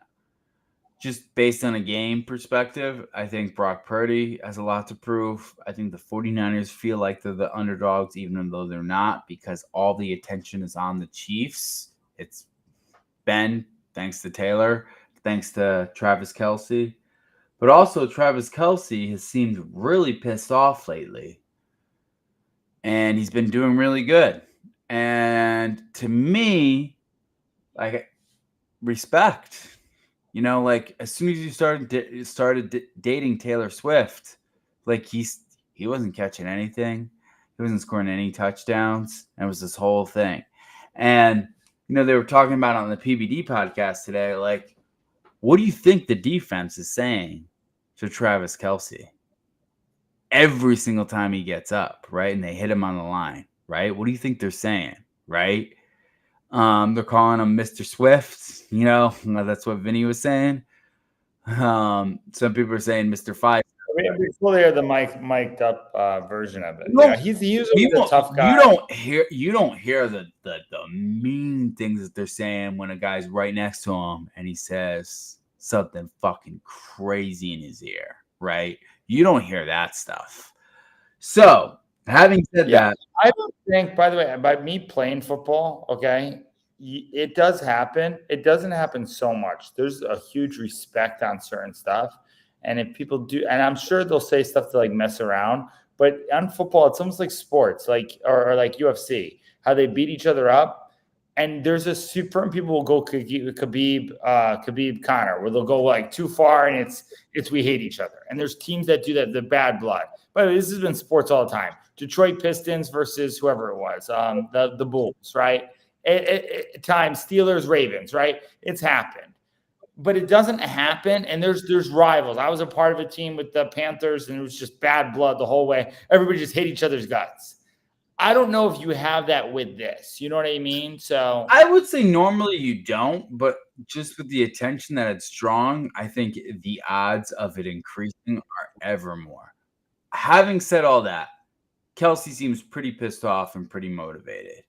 just based on a game perspective, I think Brock Purdy has a lot to prove. I think the 49ers feel like they're the underdogs, even though they're not, because all the attention is on the Chiefs. It's been thanks to Taylor, thanks to Travis Kelce. But also Travis Kelce has seemed really pissed off lately. And he's been doing really good. And to me, like, respect. You know, like as soon as you started dating Taylor Swift, like he wasn't catching anything, he wasn't scoring any touchdowns, and it was this whole thing. And you know, they were talking about on the PBD podcast today, like, what do you think the defense is saying to Travis Kelce every single time he gets up, right? And they hit him on the line, right? What do you think they're saying, right? They're calling him Mr. Swift, you know, that's what Vinny was saying. Some people are saying Mr. Five. We fully hear the mic'd up version of it. Yeah, he's usually a tough guy. You don't hear the mean things that they're saying when a guy's right next to him and he says something fucking crazy in his ear, right? You don't hear that stuff. So having said that, I don't think, by the way, by me playing football, okay, it does happen. It doesn't happen so much. There's a huge respect on certain stuff. And if people do, and I'm sure they'll say stuff to like mess around, but on football, it's almost like sports, like, or like UFC, how they beat each other up. And there's certain people will go Khabib Connor, where they'll go like too far and it's we hate each other. And there's teams that do that, the bad blood. By the way, this has been sports all the time. Detroit Pistons versus whoever it was, the Bulls, right? Times Steelers, Ravens, right? It's happened. But it doesn't happen, and there's rivals. I was a part of a team with the Panthers, and it was just bad blood the whole way. Everybody just hate each other's guts. I don't know if you have that with this. You know what I mean? So I would say normally you don't, but just with the attention that it's strong, I think the odds of it increasing are ever more. Having said all that, Kelce seems pretty pissed off and pretty motivated.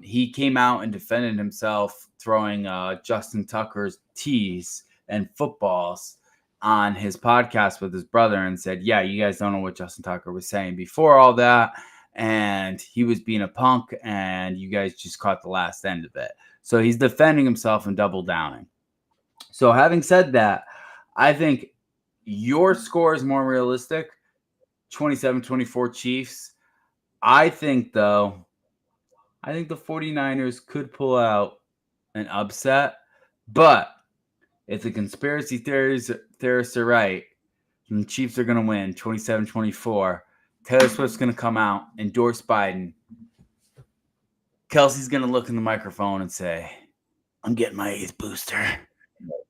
He came out and defended himself, throwing Justin Tucker's tees and footballs on his podcast with his brother and said, yeah, you guys don't know what Justin Tucker was saying before all that. And he was being a punk, and you guys just caught the last end of it. So he's defending himself and double downing. So having said that, I think your score is more realistic, 27-24 Chiefs. I think the 49ers could pull out an upset, but if the conspiracy theorists are right, and the Chiefs are going to win 27-24, Taylor Swift's going to come out, endorse Biden. Kelsey's going to look in the microphone and say, I'm getting my 8th booster.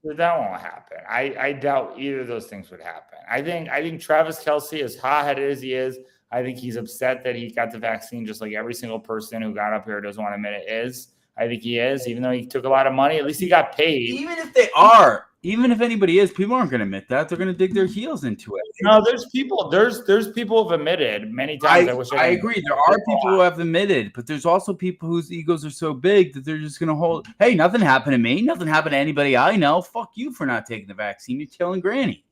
That won't happen. I doubt either of those things would happen. I think Travis Kelce, as hot-headed as he is, I think he's upset that he got the vaccine, just like every single person who got up here doesn't want to admit it is. I think he is, even though he took a lot of money. At least he got paid. Even if they are, even if anybody is, people aren't going to admit that. They're going to dig their heels into it. No, there's people who've admitted many times. I agree. There are people who have admitted, but there's also people whose egos are so big that they're just going to hold, hey, nothing happened to me. Nothing happened to anybody I know. Fuck you for not taking the vaccine. You're killing Granny.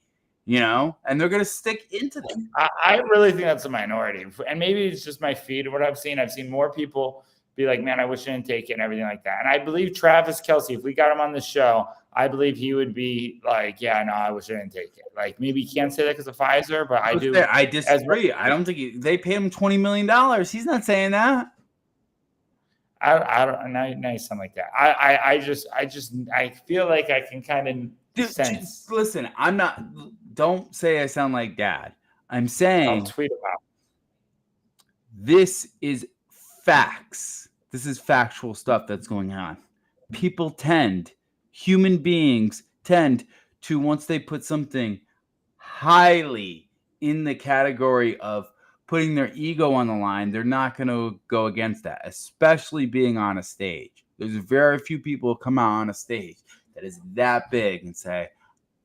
You know, and they're going to stick into them. I really think that's a minority. And maybe it's just my feed of what I've seen. I've seen more people be like, man, I wish I didn't take it and everything like that. And I believe Travis Kelce, if we got him on the show, I believe he would be like, yeah, no, I wish I didn't take it. Like, maybe he can't say that because of Pfizer, but I do. I disagree. I don't think they paid him $20 million. He's not saying that. I don't now something like that. I feel like I can kind of sense. Listen, I'm not. Don't say I sound like dad. I'm saying I'll tweet about it. This is facts. This is factual stuff that's going on. Human beings tend to, once they put something highly in the category of putting their ego on the line, they're not going to go against that, especially being on a stage. There's very few people who come out on a stage that is that big and say,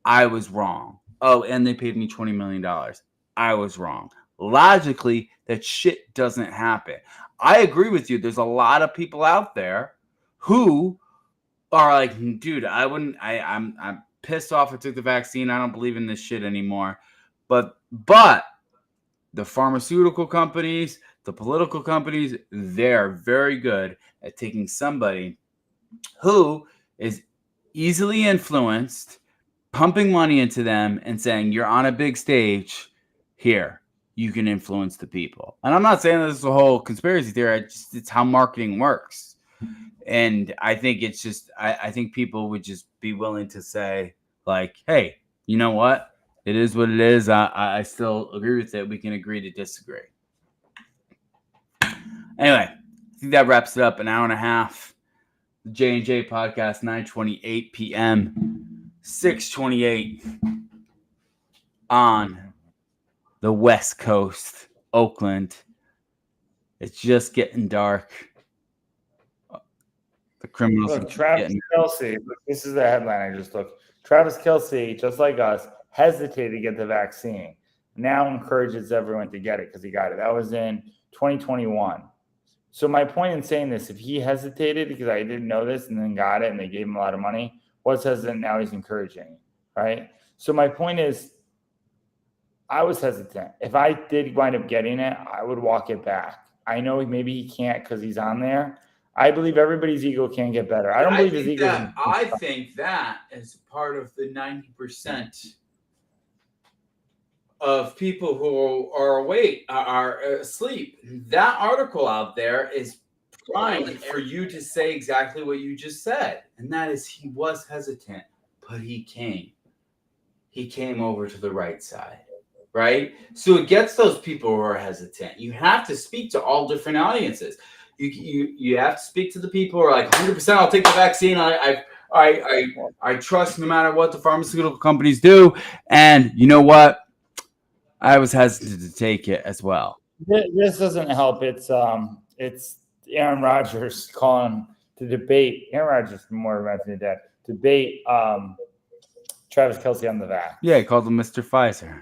I was wrong. Oh, and they paid me $20 million. I was wrong. Logically, that shit doesn't happen. I agree with you. There's a lot of people out there who are like, dude, I'm pissed off I took the vaccine. I don't believe in this shit anymore. But the pharmaceutical companies, the political companies, they're very good at taking somebody who is easily influenced, pumping money into them and saying, you're on a big stage here, you can influence the people. And I'm not saying this is a whole conspiracy theory. It's how marketing works. And I think it's just, I think people would just be willing to say, like, hey, you know what? It is what it is. I still agree with it. We can agree to disagree. Anyway, I think that wraps it up. An hour and a half. The J&J podcast, 9:28 p.m. 6:28 on the West Coast, Oakland. It's just getting dark. The criminals. Look, Travis Kelce. This is the headline I just looked. Travis Kelce, just like us, hesitated to get the vaccine. Now encourages everyone to get it because he got it. That was in 2021. So my point in saying this, if he hesitated because I didn't know this and then got it and they gave him a lot of money, what's hesitant now? He's encouraging, right? So my point is, I was hesitant. If I did wind up getting it, I would walk it back. I know maybe he can't because he's on there. I believe everybody's ego can get better. I don't believe his ego. I think that is part of the 90% of people who are awake, are asleep. That article out there is primed for you to say exactly what you just said. And that is, he was hesitant, but he came. He came over to the right side, right? So it gets those people who are hesitant. You have to speak to all different audiences. You have to speak to the people who are like, 100%, I'll take the vaccine. I trust no matter what the pharmaceutical companies do. And you know what? I was hesitant to take it as well. This doesn't help. It's Aaron Rodgers calling to debate. Aaron Rodgers more reminds me of that. Debate Travis Kelce on the vax. Yeah, he called him Mr. Pfizer.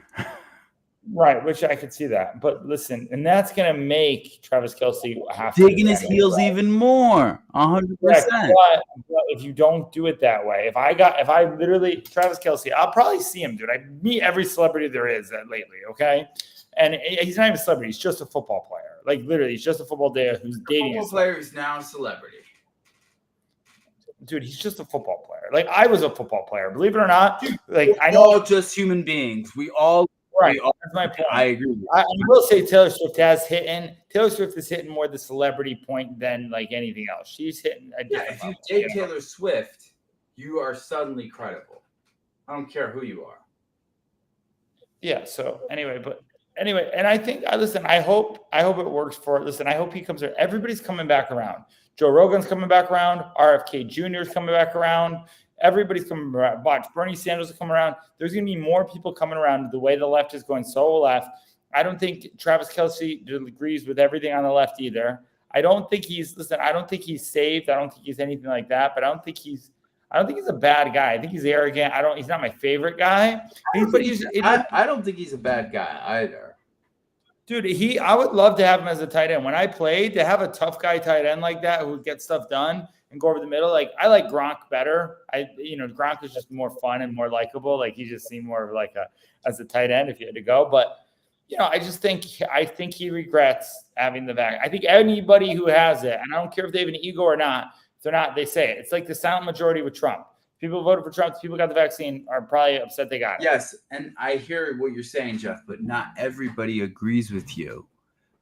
Right, which I could see that. But listen, and that's going to make Travis Kelce have to digging his heels even more, 100%. But if you don't do it that way, if I literally Travis Kelce, I'll probably see him, dude. I meet every celebrity there is lately, okay? And he's not even a celebrity; he's just a football player. Like literally, he's just a football player who's dating. Football player is now a celebrity. Dude, he's just a football player. Like I was a football player, believe it or not. Like I know, all just human beings. We all. Right, that's my point. I agree. I will say Taylor Swift is hitting more the celebrity point than like anything else. She's hitting a different if you take Taylor Swift, you are suddenly credible. I don't care who you are. Yeah. So anyway, and I think I hope it works for. Listen, I hope he comes. Everybody's coming back around. Joe Rogan's coming back around. RFK Jr. is coming back around. Everybody's coming around. Watch, Bernie Sanders is coming around. There's going to be more people coming around the way the left is going so left. I don't think Travis Kelce agrees with everything on the left either. I don't think he's saved. I don't think he's anything like that, but I don't think he's a bad guy. I think he's arrogant. He's not my favorite guy. I don't think he's a bad guy either. Dude, I would love to have him as a tight end. When I played, to have a tough guy tight end like that who gets stuff done and go over the middle. Like I like Gronk better. Gronk is just more fun and more likable. Like he just seemed more of like as a tight end if you had to go. But I think he regrets having the vaccine. I think anybody who has it, and I don't care if they have an ego or not, if they're not, they say it. It's like the silent majority with Trump. People voted for Trump. People got the vaccine are probably upset they got it. Yes, and I hear what you're saying, Jeff, but not everybody agrees with you.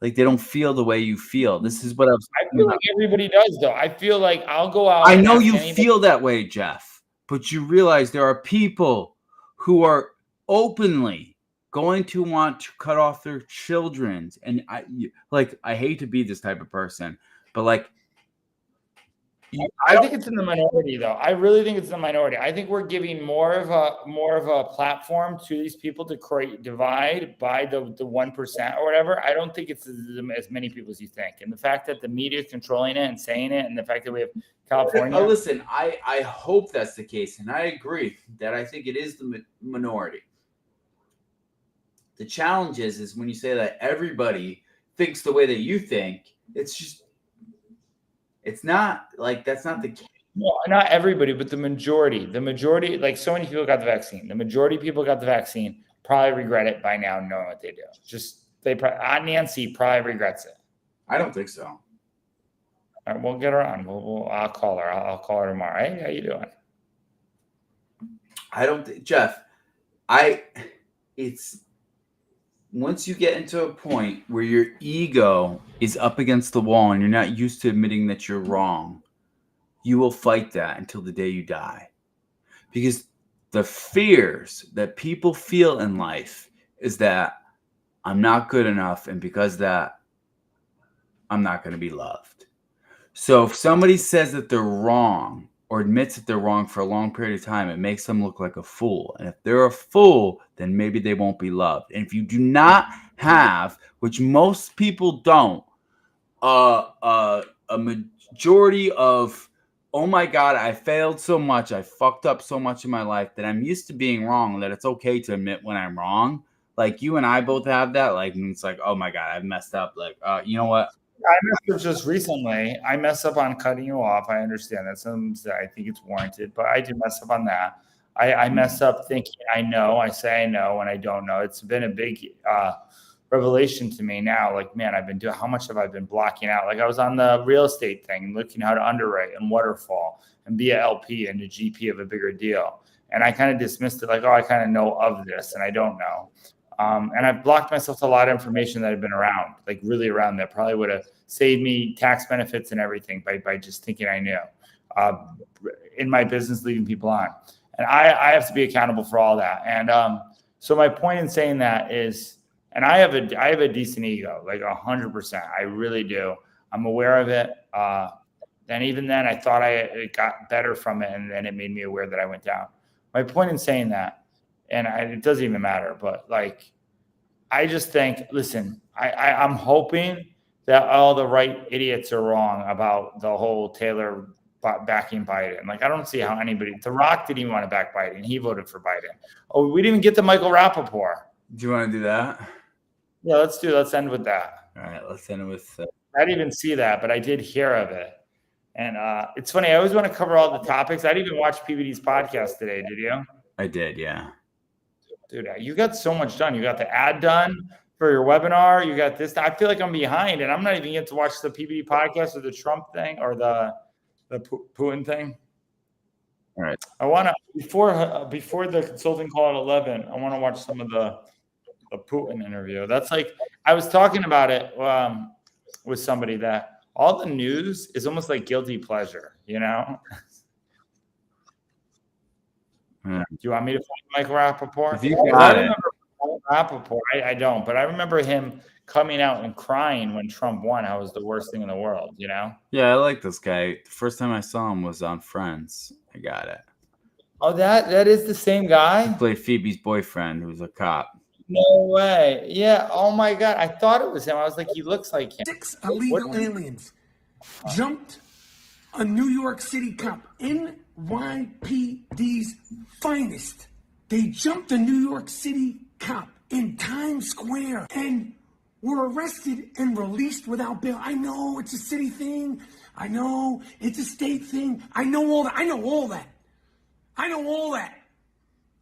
Like they don't feel the way you feel. This is what I feel like everybody does, though. I feel like I'll go out. I know you feel that way, Jeff, but you realize there are people who are openly going to want to cut off their children's. And I hate to be this type of person, but like. I think it's in the minority, though. I really think it's in the minority. I think we're giving more of a platform to these people to create divide by the 1% or whatever. I don't think it's as many people as you think. And the fact that the media is controlling it and saying it, and the fact that we have California. Oh, listen, I hope that's the case, and I agree that I think it is the minority. The challenge is when you say that everybody thinks the way that you think, it's not like that's not the case. No, not everybody, but the majority, like so many people got the vaccine. The majority of people got the vaccine probably regret it by now, knowing what they do. Nancy probably regrets it. I don't think so. All right, we'll get her on. I'll call her. I'll call her tomorrow. Hey, how you doing? I don't think, Jeff. It's once you get into a point where your ego is up against the wall and you're not used to admitting that you're wrong, you will fight that until the day you die. Because the fears that people feel in life is that I'm not good enough, and because of that, I'm not going to be loved. So if somebody says that they're wrong or admits that they're wrong for a long period of time, it makes them look like a fool. And if they're a fool, then maybe they won't be loved. And if you do not have, which most people don't, a majority of, oh my God, I failed so much, I fucked up so much in my life that I'm used to being wrong, that it's okay to admit when I'm wrong. Like you and I both have that. Like it's like, oh my God, I've messed up. Like, you know what? I messed up just recently. I messed up on cutting you off. I understand that. I think it's warranted, but I did mess up on that. I messed up thinking I know. I say I know when I don't know. It's been a big revelation to me now. Like, man, how much have I been blocking out? Like I was on the real estate thing, looking how to underwrite and waterfall and be a LP and a GP of a bigger deal. And I kind of dismissed it like, oh, I kind of know of this and I don't know. And I've blocked myself to a lot of information that had been around, like really around that probably would have saved me tax benefits and everything by just thinking I knew in my business, leading people on. And I have to be accountable for all that. And so my point in saying that is, and I have a decent ego, like 100%. I really do. I'm aware of it. And even then I thought I got better from it. And then it made me aware that I went down. My point in saying that, and it doesn't even matter, but like, I just think, listen, I'm hoping that all the right idiots are wrong about the whole Taylor backing Biden. Like, I don't see how The Rock didn't even want to back Biden. He voted for Biden. Oh, we didn't even get the Michael Rappaport. Do you want to do that? Yeah, let's end with that. All right, let's end it with. I didn't even see that, but I did hear of it. And it's funny. I always want to cover all the topics. I didn't even watch PBD's podcast today. Did you? I did, yeah. Dude, you got so much done. You got the ad done for your webinar. You got this. I feel like I'm behind, and I'm not even get to watch the PBD podcast or the Trump thing or the Putin thing. All right. I want to before the consulting call at 11. I want to watch some of the Putin interview. That's like I was talking about it with somebody that all the news is almost like guilty pleasure, you know? Yeah. Do you want me to find Michael Rappaport? If you got I it. remember Rappaport. I don't, but I remember him coming out and crying when Trump won. How it was the worst thing in the world, you know? Yeah, I like this guy. The first time I saw him was on Friends. I got it. Oh, that is the same guy? He played Phoebe's boyfriend, who was a cop. No way. Yeah. Oh my God. I thought it was him. I was like, he looks like him. 6 illegal aliens jumped a New York City cop, NYPD's finest. They jumped a New York City cop in Times Square and were arrested and released without bail. I know it's a city thing. I know it's a state thing. I know all that. I know all that. I know all that.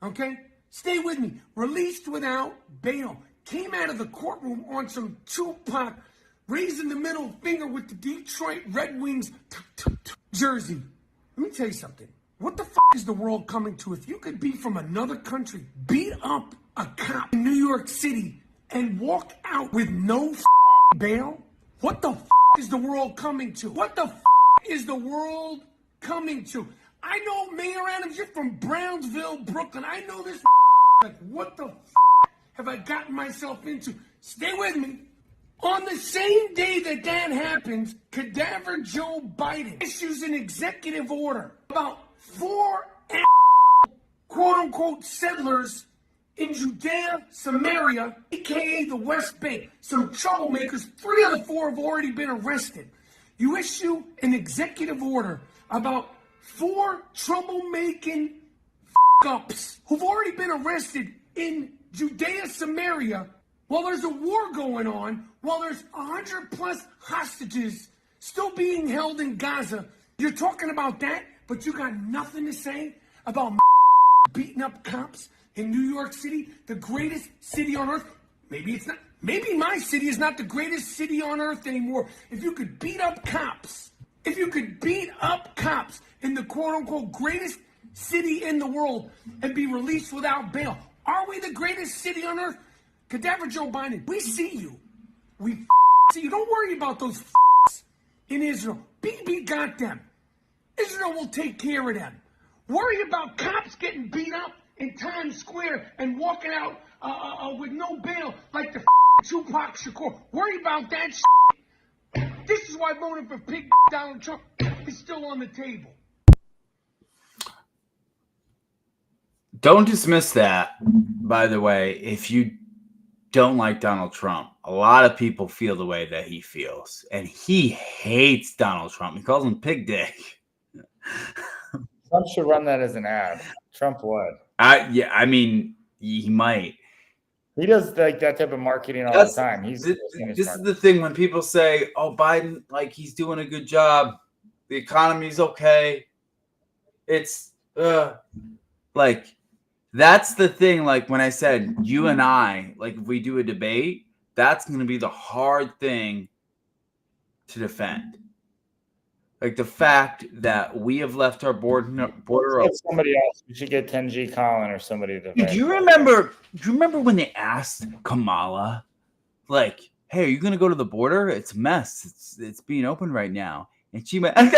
Okay? Stay with me. Released without bail. Came out of the courtroom on some Tupac raising the middle finger with the Detroit Red Wings jersey. Let me tell you something. What the is the world coming to? If you could be from another country, beat up a cop in New York City, and walk out with no bail, what the is the world coming to? What the is the world coming to? I know Mayor Adams, you're from Brownsville, Brooklyn. I know this. Like, what the have I gotten myself into? Stay with me. On the same day that happens, Cadaver Joe Biden issues an executive order about 4 quote-unquote settlers in Judea, Samaria, a.k.a. the West Bank. Some troublemakers, 3 of the 4 have already been arrested. You issue an executive order about 4 troublemaking ups who've already been arrested in Judea, Samaria, while there's a war going on, while there's 100+ hostages still being held in Gaza. You're talking about that, but you got nothing to say about beating up cops in New York City, the greatest city on earth. Maybe it's not. Maybe my city is not the greatest city on earth anymore. If you could beat up cops, in the quote-unquote greatest city in the world and be released without bail, are we the greatest city on earth? Cadaver Joe Biden, we see you. We see you. Don't worry about those in Israel. BB got them. Israel will take care of them. Worry about cops getting beat up in Times Square and walking out with no bail like the Tupac Shakur. Worry about that shit. This is why voting for pig Donald Trump is still on the table. Don't dismiss that, by the way, if you don't like Donald Trump. A lot of people feel the way that he feels, and he hates Donald Trump. He calls him pig dick. Trump should run that as an ad. Trump would. Yeah, I mean, he might. He does like that type of marketing all the time. This is the thing when people say, "Oh, Biden, like he's doing a good job. The economy's okay." It's like that's the thing. Like when I said you and I, like if we do a debate, that's going to be the hard thing to defend. Like the fact that we have left our border open. Somebody else. We should get 10G Colin or somebody to. Do you remember when they asked Kamala, like, "Hey, are you gonna go to the border? It's a mess. It's being open right now." And she went, the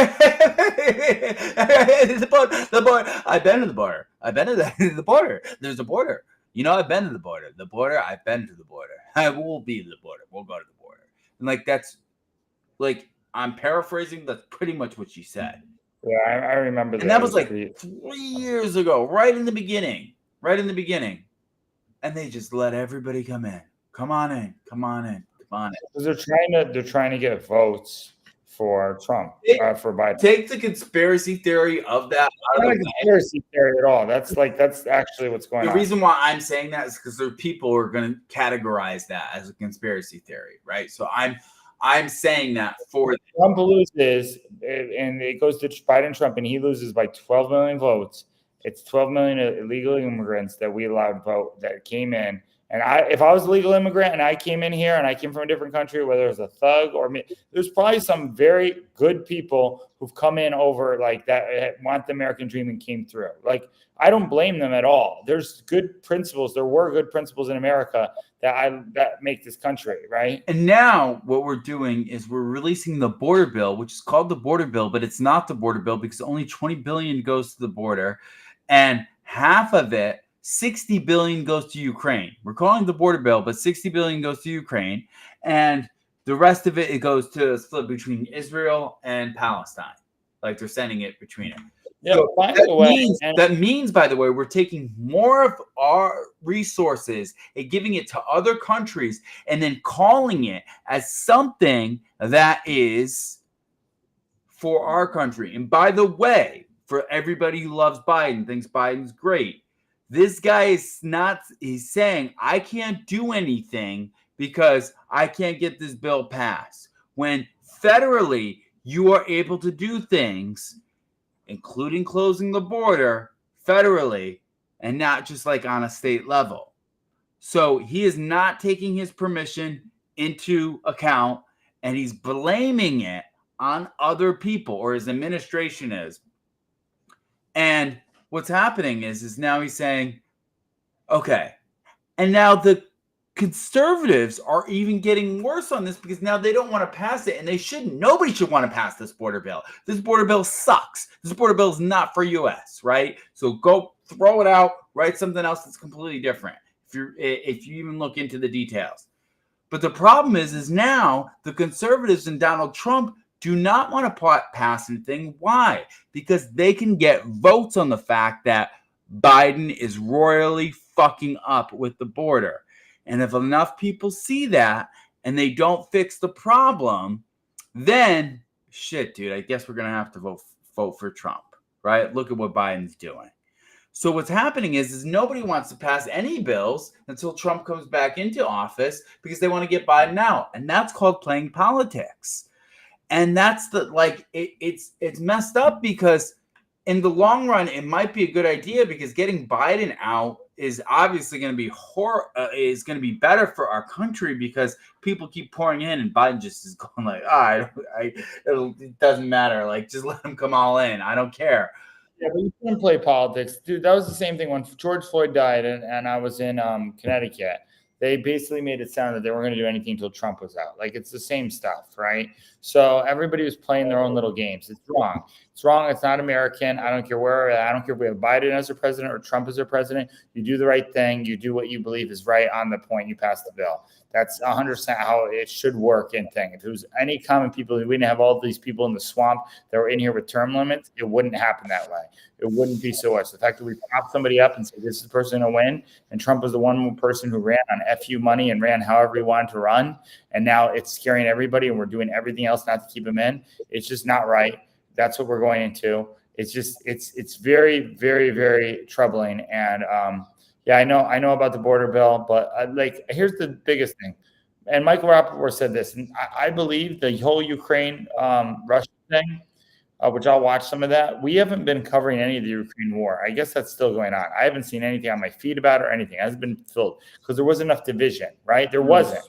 border. I've been to the border. I've been to the border. There's a border. You know, I've been to the border. The border. I've been to the border. I will be the border. We'll go to the border. And like that's like. I'm paraphrasing. That's pretty much what she said. Yeah, I remember that. And that was like 3 years ago, right in the beginning. And they just let everybody come in. Come on in. Because they're trying to get votes for Trump, for Biden. Take the conspiracy theory of that out Not of a the way. conspiracy theory at all. That's actually what's going The on. reason why I'm saying that is because there are people who are going to categorize that as a conspiracy theory, right? So I'm saying that for Trump loses, and it goes to Biden Trump, and he loses by 12 million votes. It's 12 million illegal immigrants that we allowed vote that came in. And if I was a legal immigrant and I came in here and I came from a different country, whether it was a thug or me, there's probably some very good people who've come in over like that, want the American dream and came through. Like, I don't blame them at all. There's good principles. There were good principles in America that make this country, right? And now what we're doing is we're releasing the border bill, which is called the border bill, but it's not the border bill because only 20 billion goes to the border, and half of it, 60 billion goes to Ukraine. We're calling it the border bill, but 60 billion goes to Ukraine, and the rest of it goes to split between Israel and Palestine. Like they're sending it between it. Yeah, So that means, by the way, we're taking more of our resources and giving it to other countries and then calling it as something that is for our country. And by the way, for everybody who loves Biden, thinks Biden's great, this guy is not, he's saying, I can't do anything because I can't get this bill passed. When federally, you are able to do things, including closing the border federally and not just like on a state level. So he is not taking his permission into account, and he's blaming it on other people, or his administration is. And what's happening is now he's saying, okay, and now the conservatives are even getting worse on this because now they don't want to pass it, and they shouldn't. Nobody should want to pass this border bill. This border bill sucks. This border bill is not for U.S., right? So go throw it out, write something else that's completely different if you even look into the details. But the problem is now the conservatives and Donald Trump do not want to pass anything. Why? Because they can get votes on the fact that Biden is royally fucking up with the border. And if enough people see that and they don't fix the problem, then shit, dude, I guess we're going to have to vote for Trump, right? Look at what Biden's doing. So what's happening is nobody wants to pass any bills until Trump comes back into office because they want to get Biden out. And that's called playing politics. And that's it's messed up because in the long run, it might be a good idea because getting Biden out is obviously going to be better for our country because people keep pouring in and Biden just is going like, it doesn't matter. Like, just let him come all in. I don't care. Yeah, but you can't play politics. Dude, that was the same thing when George Floyd died and I was in Connecticut. They basically made it sound that they weren't going to do anything until Trump was out. Like, it's the same stuff, right? So everybody was playing their own little games. It's wrong. It's wrong. It's not American. I don't care where. I don't care if we have Biden as their president or Trump as their president. You do the right thing. You do what you believe is right on the point. You pass the bill. That's 100% how it should work and thing. If it was any common people, we didn't have all these people in the swamp that were in here with term limits, it wouldn't happen that way. It wouldn't be so much. The fact that we prop somebody up and say, this is the person to win, and Trump was the one person who ran on FU money and ran however he wanted to run, and now it's scaring everybody and we're doing everything else not to keep him in. It's just not right. That's what we're going into. It's just, it's very, very, very troubling. And yeah, I know about the border bill, but here's the biggest thing. And Michael Rappaport said this, and I believe the whole Ukraine Russia thing, which I'll watch some of that. We haven't been covering any of the Ukraine war. I guess that's still going on. I haven't seen anything on my feed about it or anything. It hasn't been filled because there wasn't enough division, right? There wasn't.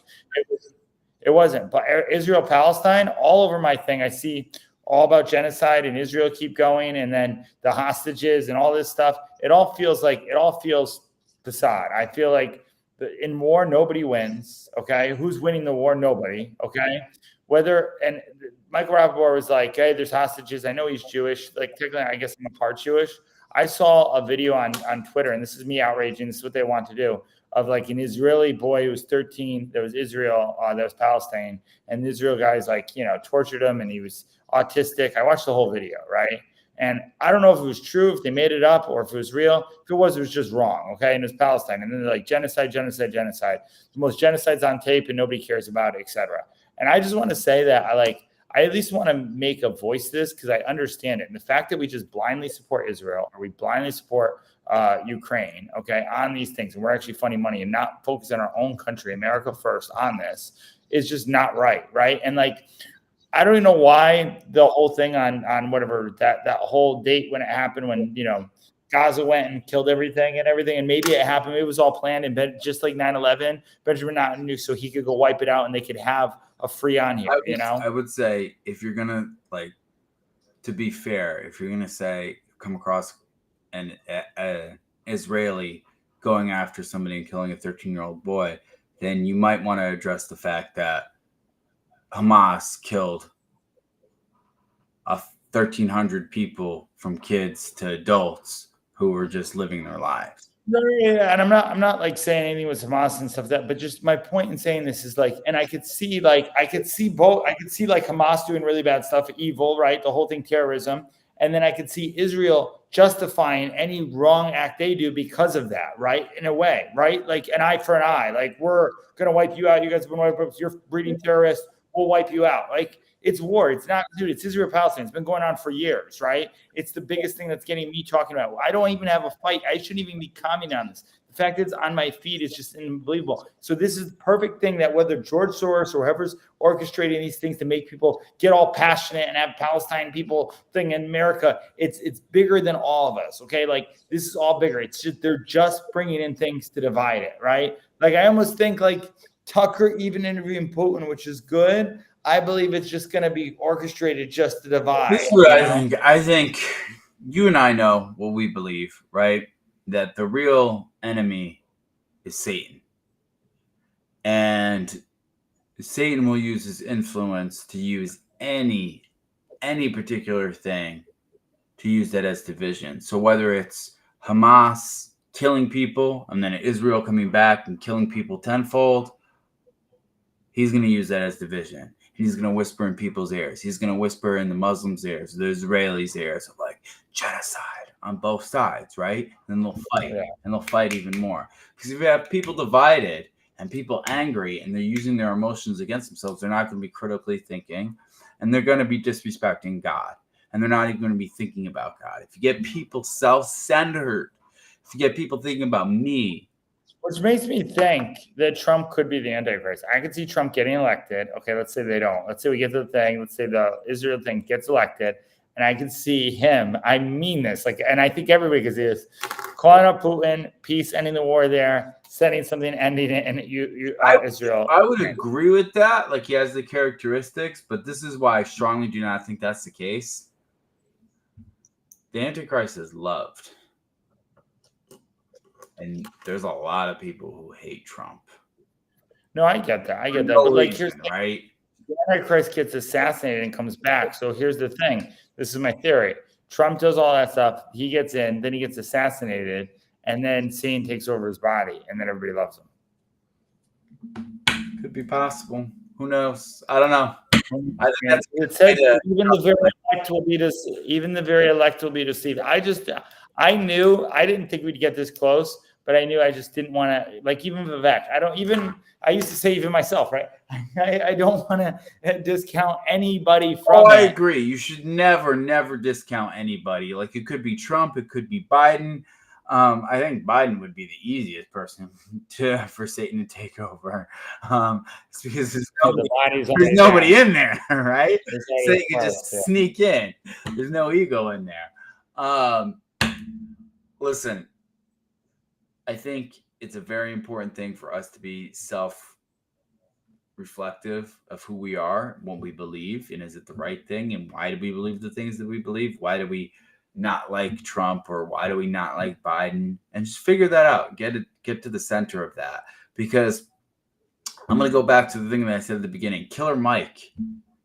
It wasn't. But Israel, Palestine, all over my thing, I see all about genocide and Israel keep going, and then the hostages and all this stuff. It all feels facade. I feel like in war, nobody wins. Okay. Who's winning the war? Nobody. Okay. And Michael Rappaport was like, hey, there's hostages. I know he's Jewish. Like, technically, I guess I'm a part Jewish. I saw a video on Twitter, and this is me outraging. This is what they want to do, of like an Israeli boy who was 13. There was Israel, that was Palestine. And the Israel guys tortured him, and he was autistic. I watched the whole video, right? And I don't know if it was true, if they made it up, or if it was real. If it was just wrong, okay? And it was Palestine. And then they're like, genocide. The most genocides on tape, and nobody cares about it, etc. And I just want to say that I at least want to make a voice to this because I understand it. And the fact that we just blindly support Israel or we blindly support Ukraine, okay, on these things, and we're actually funding money and not focus on our own country, America first, on this is just not right, right? And like, I don't even know why the whole thing on whatever that whole date when it happened, when Gaza went and killed everything, and maybe it happened, it was all planned, and just like 9/11, Benjamin Netanyahu, so he could go wipe it out and they could have a free on here. I would say, if you're gonna, like, to be fair, if you're gonna say come across an Israeli going after somebody and killing a 13-year-old boy, then you might want to address the fact that Hamas killed 1,300 people, from kids to adults, who were just living their lives. Yeah, and I'm not like saying anything with Hamas and stuff but just my point in saying this is like, and I could see both. I could see like Hamas doing really bad stuff, evil, right? The whole thing, terrorism, and then I could see Israel justifying any wrong act they do because of that, right? In a way, right? Like an eye for an eye. Like, we're gonna wipe you out. You guys have been wiped out. You're breeding terrorists. We'll wipe you out. Like, it's war. It's not, dude, it's Israel-Palestine. It's been going on for years, right? It's the biggest thing that's getting me talking about. I don't even have a fight. I shouldn't even be commenting on this. The fact that it's on my feed is just unbelievable. So this is the perfect thing that whether George Soros or whoever's orchestrating these things to make people get all passionate and have Palestine people thing in America, it's bigger than all of us, okay? Like, this is all bigger. It's just, they're just bringing in things to divide it, right? Like, I almost think like Tucker even interviewing Putin, which is good. I believe it's just going to be orchestrated just to divide. This is what I think. I think you and I know what we believe, right? That the real enemy is Satan. And Satan will use his influence to use any particular thing, to use that as division. So whether it's Hamas killing people and then Israel coming back and killing people tenfold, he's going to use that as division. He's going to whisper in people's ears. He's going to whisper in the Muslims' ears, the Israelis' ears, of like genocide on both sides, right? And then they'll fight, and they'll fight even more. Because if you have people divided and people angry and they're using their emotions against themselves, they're not going to be critically thinking, and they're going to be disrespecting God, and they're not even going to be thinking about God. If you get people self-centered, if you get people thinking about me, which makes me think that Trump could be the Antichrist. I could see Trump getting elected. Okay, let's say they don't. Let's say we get to the thing. Let's say the Israel thing gets elected. And I can see him. I mean this. Like, and I think everybody can see this. Calling up Putin, peace, ending the war there, setting something, ending it, and Israel. I would agree with that. Like, he has the characteristics, but this is why I strongly do not think that's the case. The Antichrist is loved. And there's a lot of people who hate Trump. No, I get that. I get that. But like, here's right. The Antichrist gets assassinated and comes back. So here's the thing. This is my theory. Trump does all that stuff. He gets in, then he gets assassinated, and then Satan takes over his body, and then everybody loves him. Could be possible. Who knows? I don't know. I think that's it. Says even the very elect will be deceived. Even the very elect will be deceived. I knew, I didn't think we'd get this close, but I knew I just didn't want to, like, even Vivek, I used to say even myself, right? I don't want to discount anybody from I agree. You should never discount anybody. Like, it could be Trump, it could be Biden. I think Biden would be the easiest person for Satan to take over. It's because there's nobody in there, right? So you can just sneak in. There's no ego in there. Listen, I think it's a very important thing for us to be self-reflective of who we are, what we believe, and is it the right thing, and why do we believe the things that we believe? Why do we not like Trump, or why do we not like Biden? And just figure that out. Get to the center of that. Because I'm going to go back to the thing that I said at the beginning. Killer Mike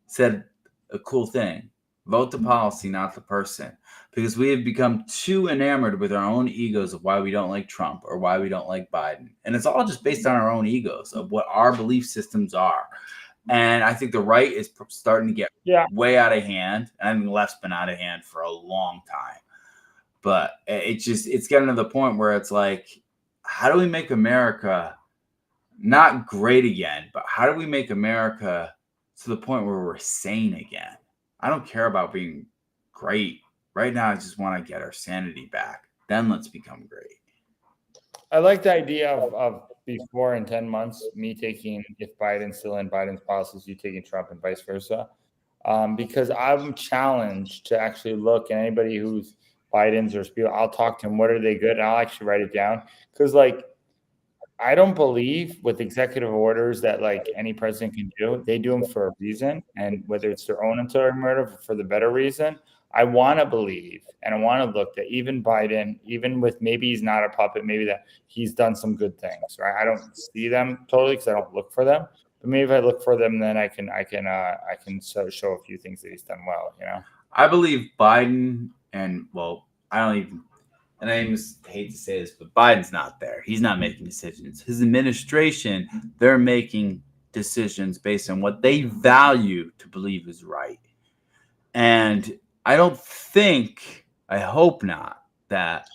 said a cool thing. Vote the policy, not the person. Because we have become too enamored with our own egos of why we don't like Trump or why we don't like Biden. And it's all just based on our own egos of what our belief systems are. And I think the right is starting to get way out of hand. And I think the left's been out of hand for a long time. But it's getting to the point where it's like, how do we make America not great again, but how do we make America to the point where we're sane again. I don't care about being great. Right now, I just want to get our sanity back. Then let's become great. I like the idea of before in 10 months, me taking, if Biden's still in Biden's policies, you taking Trump and vice versa. Because I'm challenged to actually look, and anybody who's Biden's or Spiel, I'll talk to them. What are they good? And I'll actually write it down. Because like, I don't believe with executive orders that like any president can do. They do them for a reason. And whether it's their own employee murder for the better reason, I want to believe and I want to look that even Biden, even with maybe he's not a puppet, maybe that he's done some good things, right? I don't see them totally because I don't look for them. But maybe if I look for them, then I can show a few things that he's done well, you know? I believe Biden and, well, I just hate to say this, but Biden's not there. He's not making decisions. His administration, they're making decisions based on what they value to believe is right. And I don't think, I hope not, that.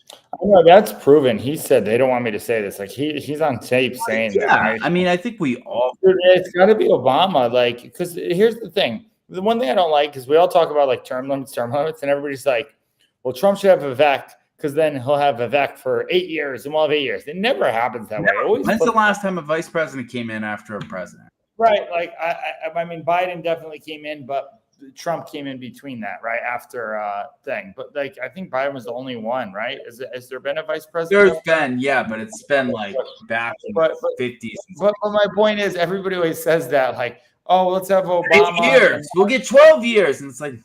No, that's proven. He said they don't want me to say this. Like he's on tape saying that. Right? I mean, I think we all. It's got to be Obama. Like, because here's the thing. The one thing I don't like is we all talk about like term limits, and everybody's like, well, Trump should have Vivek because then he'll have Vivek for 8 years and we'll have 8 years. It never happens that way. When's the last time a vice president came in after a president? Right. Like, I mean, Biden definitely came in, but Trump came in between that, right? After thing. But like, I think Biden was the only one, right? Has there been a vice president? There's been, yeah, but it's been like back in the 50s. But my point is, everybody always says that, like, oh, let's have Obama. 8 years. We'll get 12 years. And it's like,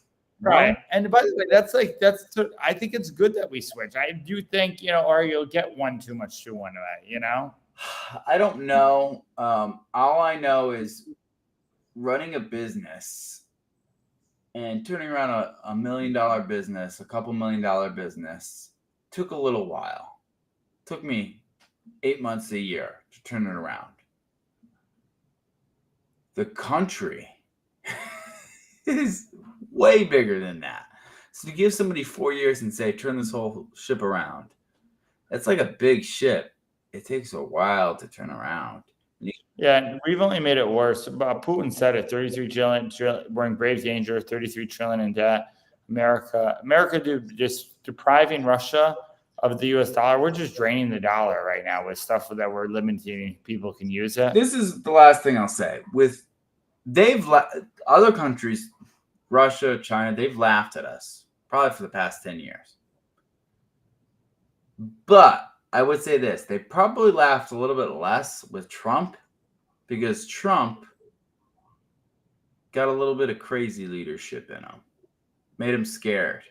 right. And by the way, I think it's good that we switch. I do think, or you'll get one too much to one way, I don't know. All I know is running a business and turning around a $1 million business, a couple $1 million business took a little while. Took me 8 months, a year to turn it around. The country is way bigger than that. So to give somebody 4 years and say, turn this whole ship around, that's like a big ship. It takes a while to turn around. Yeah, and we've only made it worse. Putin said it, 33 trillion, we're in grave danger, 33 trillion in debt. America just depriving Russia of the US dollar. We're just draining the dollar right now with stuff that we're limiting. People can use it. This is the last thing I'll say. Other countries, Russia, China, they've laughed at us probably for the past 10 years. But I would say this, they probably laughed a little bit less with Trump because Trump got a little bit of crazy leadership in him. Made him scared.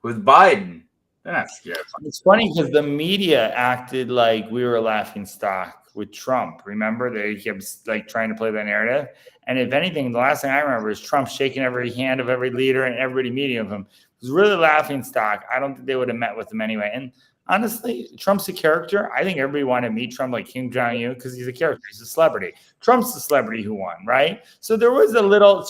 With Biden, they're not scared. It's funny because the media acted like we were laughing stock with Trump. Remember, they kept like trying to play that narrative. And if anything, the last thing I remember is Trump shaking every hand of every leader and everybody meeting with him. It was really laughing stock. I don't think they would have met with him anyway. And honestly, Trump's a character. I think everybody wanted to meet Trump like Kim Jong-un because he's a character. He's a celebrity. Trump's the celebrity who won, right? So there was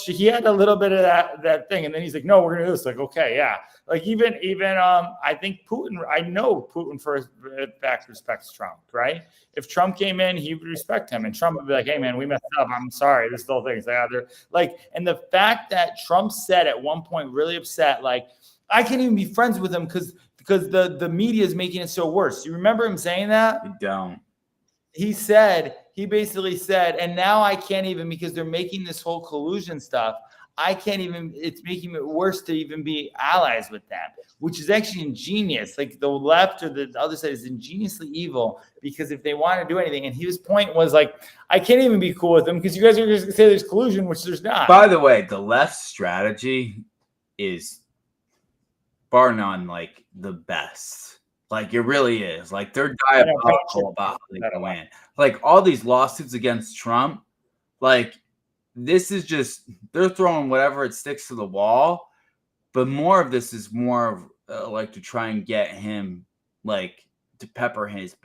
he had a little bit of that thing. And then he's like, no, we're going to do this. Like, okay, yeah. Like even I think Putin, I know Putin for a fact respects Trump, right? If Trump came in, he would respect him. And Trump would be like, hey, man, we messed up. I'm sorry. This whole thing is and the fact that Trump said at one point, really upset, like, I can't even be friends with him because the media is making it so worse. You remember him saying that? I don't. He basically said, and now I can't even, because they're making this whole collusion stuff. I can't even, it's making it worse to even be allies with them, which is actually ingenious. Like the left or the other side is ingeniously evil because if they want to do anything, and his point was like, I can't even be cool with them because you guys are just going to say there's collusion, which there's not. By the way, the left strategy is bar none, like the best. Like it really is. Like they're diabolical about how they go in. Like all these lawsuits against Trump, like this is just they're throwing whatever it sticks to the wall. But more of this is more of like to try and get him like to pepper his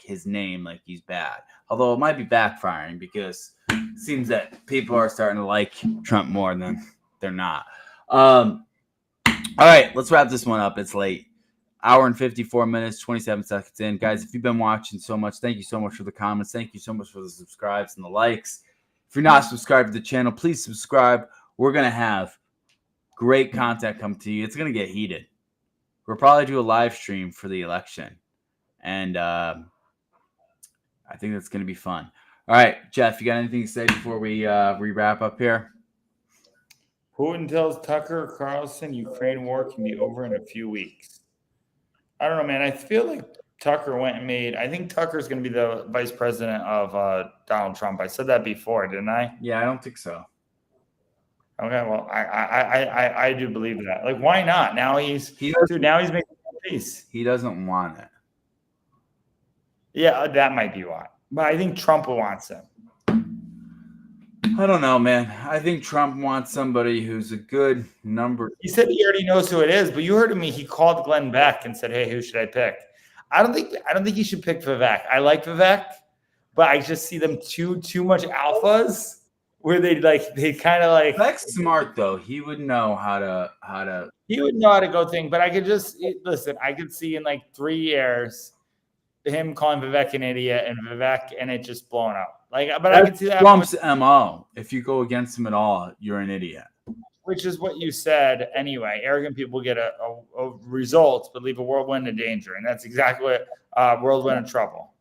his name like he's bad. Although it might be backfiring because it seems that people are starting to like Trump more than they're not. All right, let's wrap this one up. It's late. Hour and 54 minutes, 27 seconds in. Guys, if you've been watching so much, thank you so much for the comments. Thank you so much for the subscribes and the likes. If you're not subscribed to the channel, please subscribe. We're going to have great content come to you. It's going to get heated. We'll probably do a live stream for the election. And I think that's going to be fun. All right, Jeff, you got anything to say before we wrap up here? Putin tells Tucker Carlson Ukraine war can be over in a few weeks. I don't know, man. I feel like Tucker went and made. I think Tucker's going to be the vice president of Donald Trump. I said that before, didn't I? Yeah, I don't think so. Okay, well, I do believe that. Like, why not? Now he's making peace. He doesn't want it. Yeah, that might be why. But I think Trump wants him. I don't know, man. I think Trump wants somebody who's a good number. He said he already knows who it is, but you heard me. He called Glenn Beck and said, "Hey, who should I pick?" I don't think he should pick Vivek. I like Vivek, but I just see them too much alphas where they kind of like. Vivek's smart though. He would know how to. He would know how to go thing, but I could just listen. I could see in like 3 years him calling Vivek an idiot and it just blowing up. Like, but I can see that. Trump's MO. If you go against him at all, you're an idiot. Which is what you said anyway. Arrogant people get a result, but leave a whirlwind of danger. And that's exactly what whirlwind of trouble.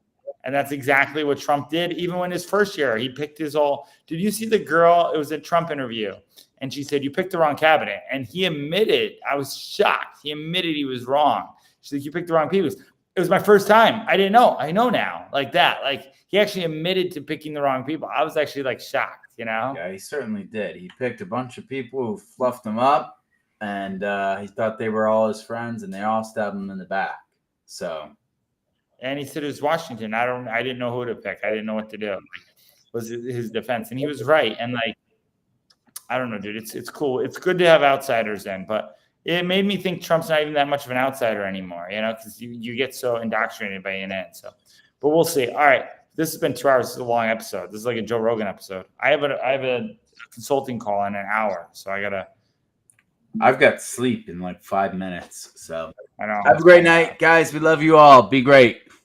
And that's exactly what Trump did. Even when his first year, he picked his all. Did you see the girl? It was a Trump interview. And she said, "You picked the wrong cabinet." And he admitted, I was shocked. He admitted he was wrong. She's like, "You picked the wrong people." It was my first time. I didn't know. I know now. Like that. Like he actually admitted to picking the wrong people. I was actually like shocked, you know? Yeah, he certainly did. He picked a bunch of people who fluffed him up, and he thought they were all his friends, and they all stabbed him in the back. So, and he said it was Washington. I didn't know who to pick. I didn't know what to do. Like, was his defense, and he was right. And like, I don't know, dude. It's cool. It's good to have outsiders in, but it made me think Trump's not even that much of an outsider anymore, you know, because you get so indoctrinated by CNN. So, but we'll see. All right. This has been 2 hours. This is a long episode. This is like a Joe Rogan episode. I have a consulting call in an hour, so I've got sleep in like 5 minutes. So I know. Have a great night, guys. We love you all. Be great.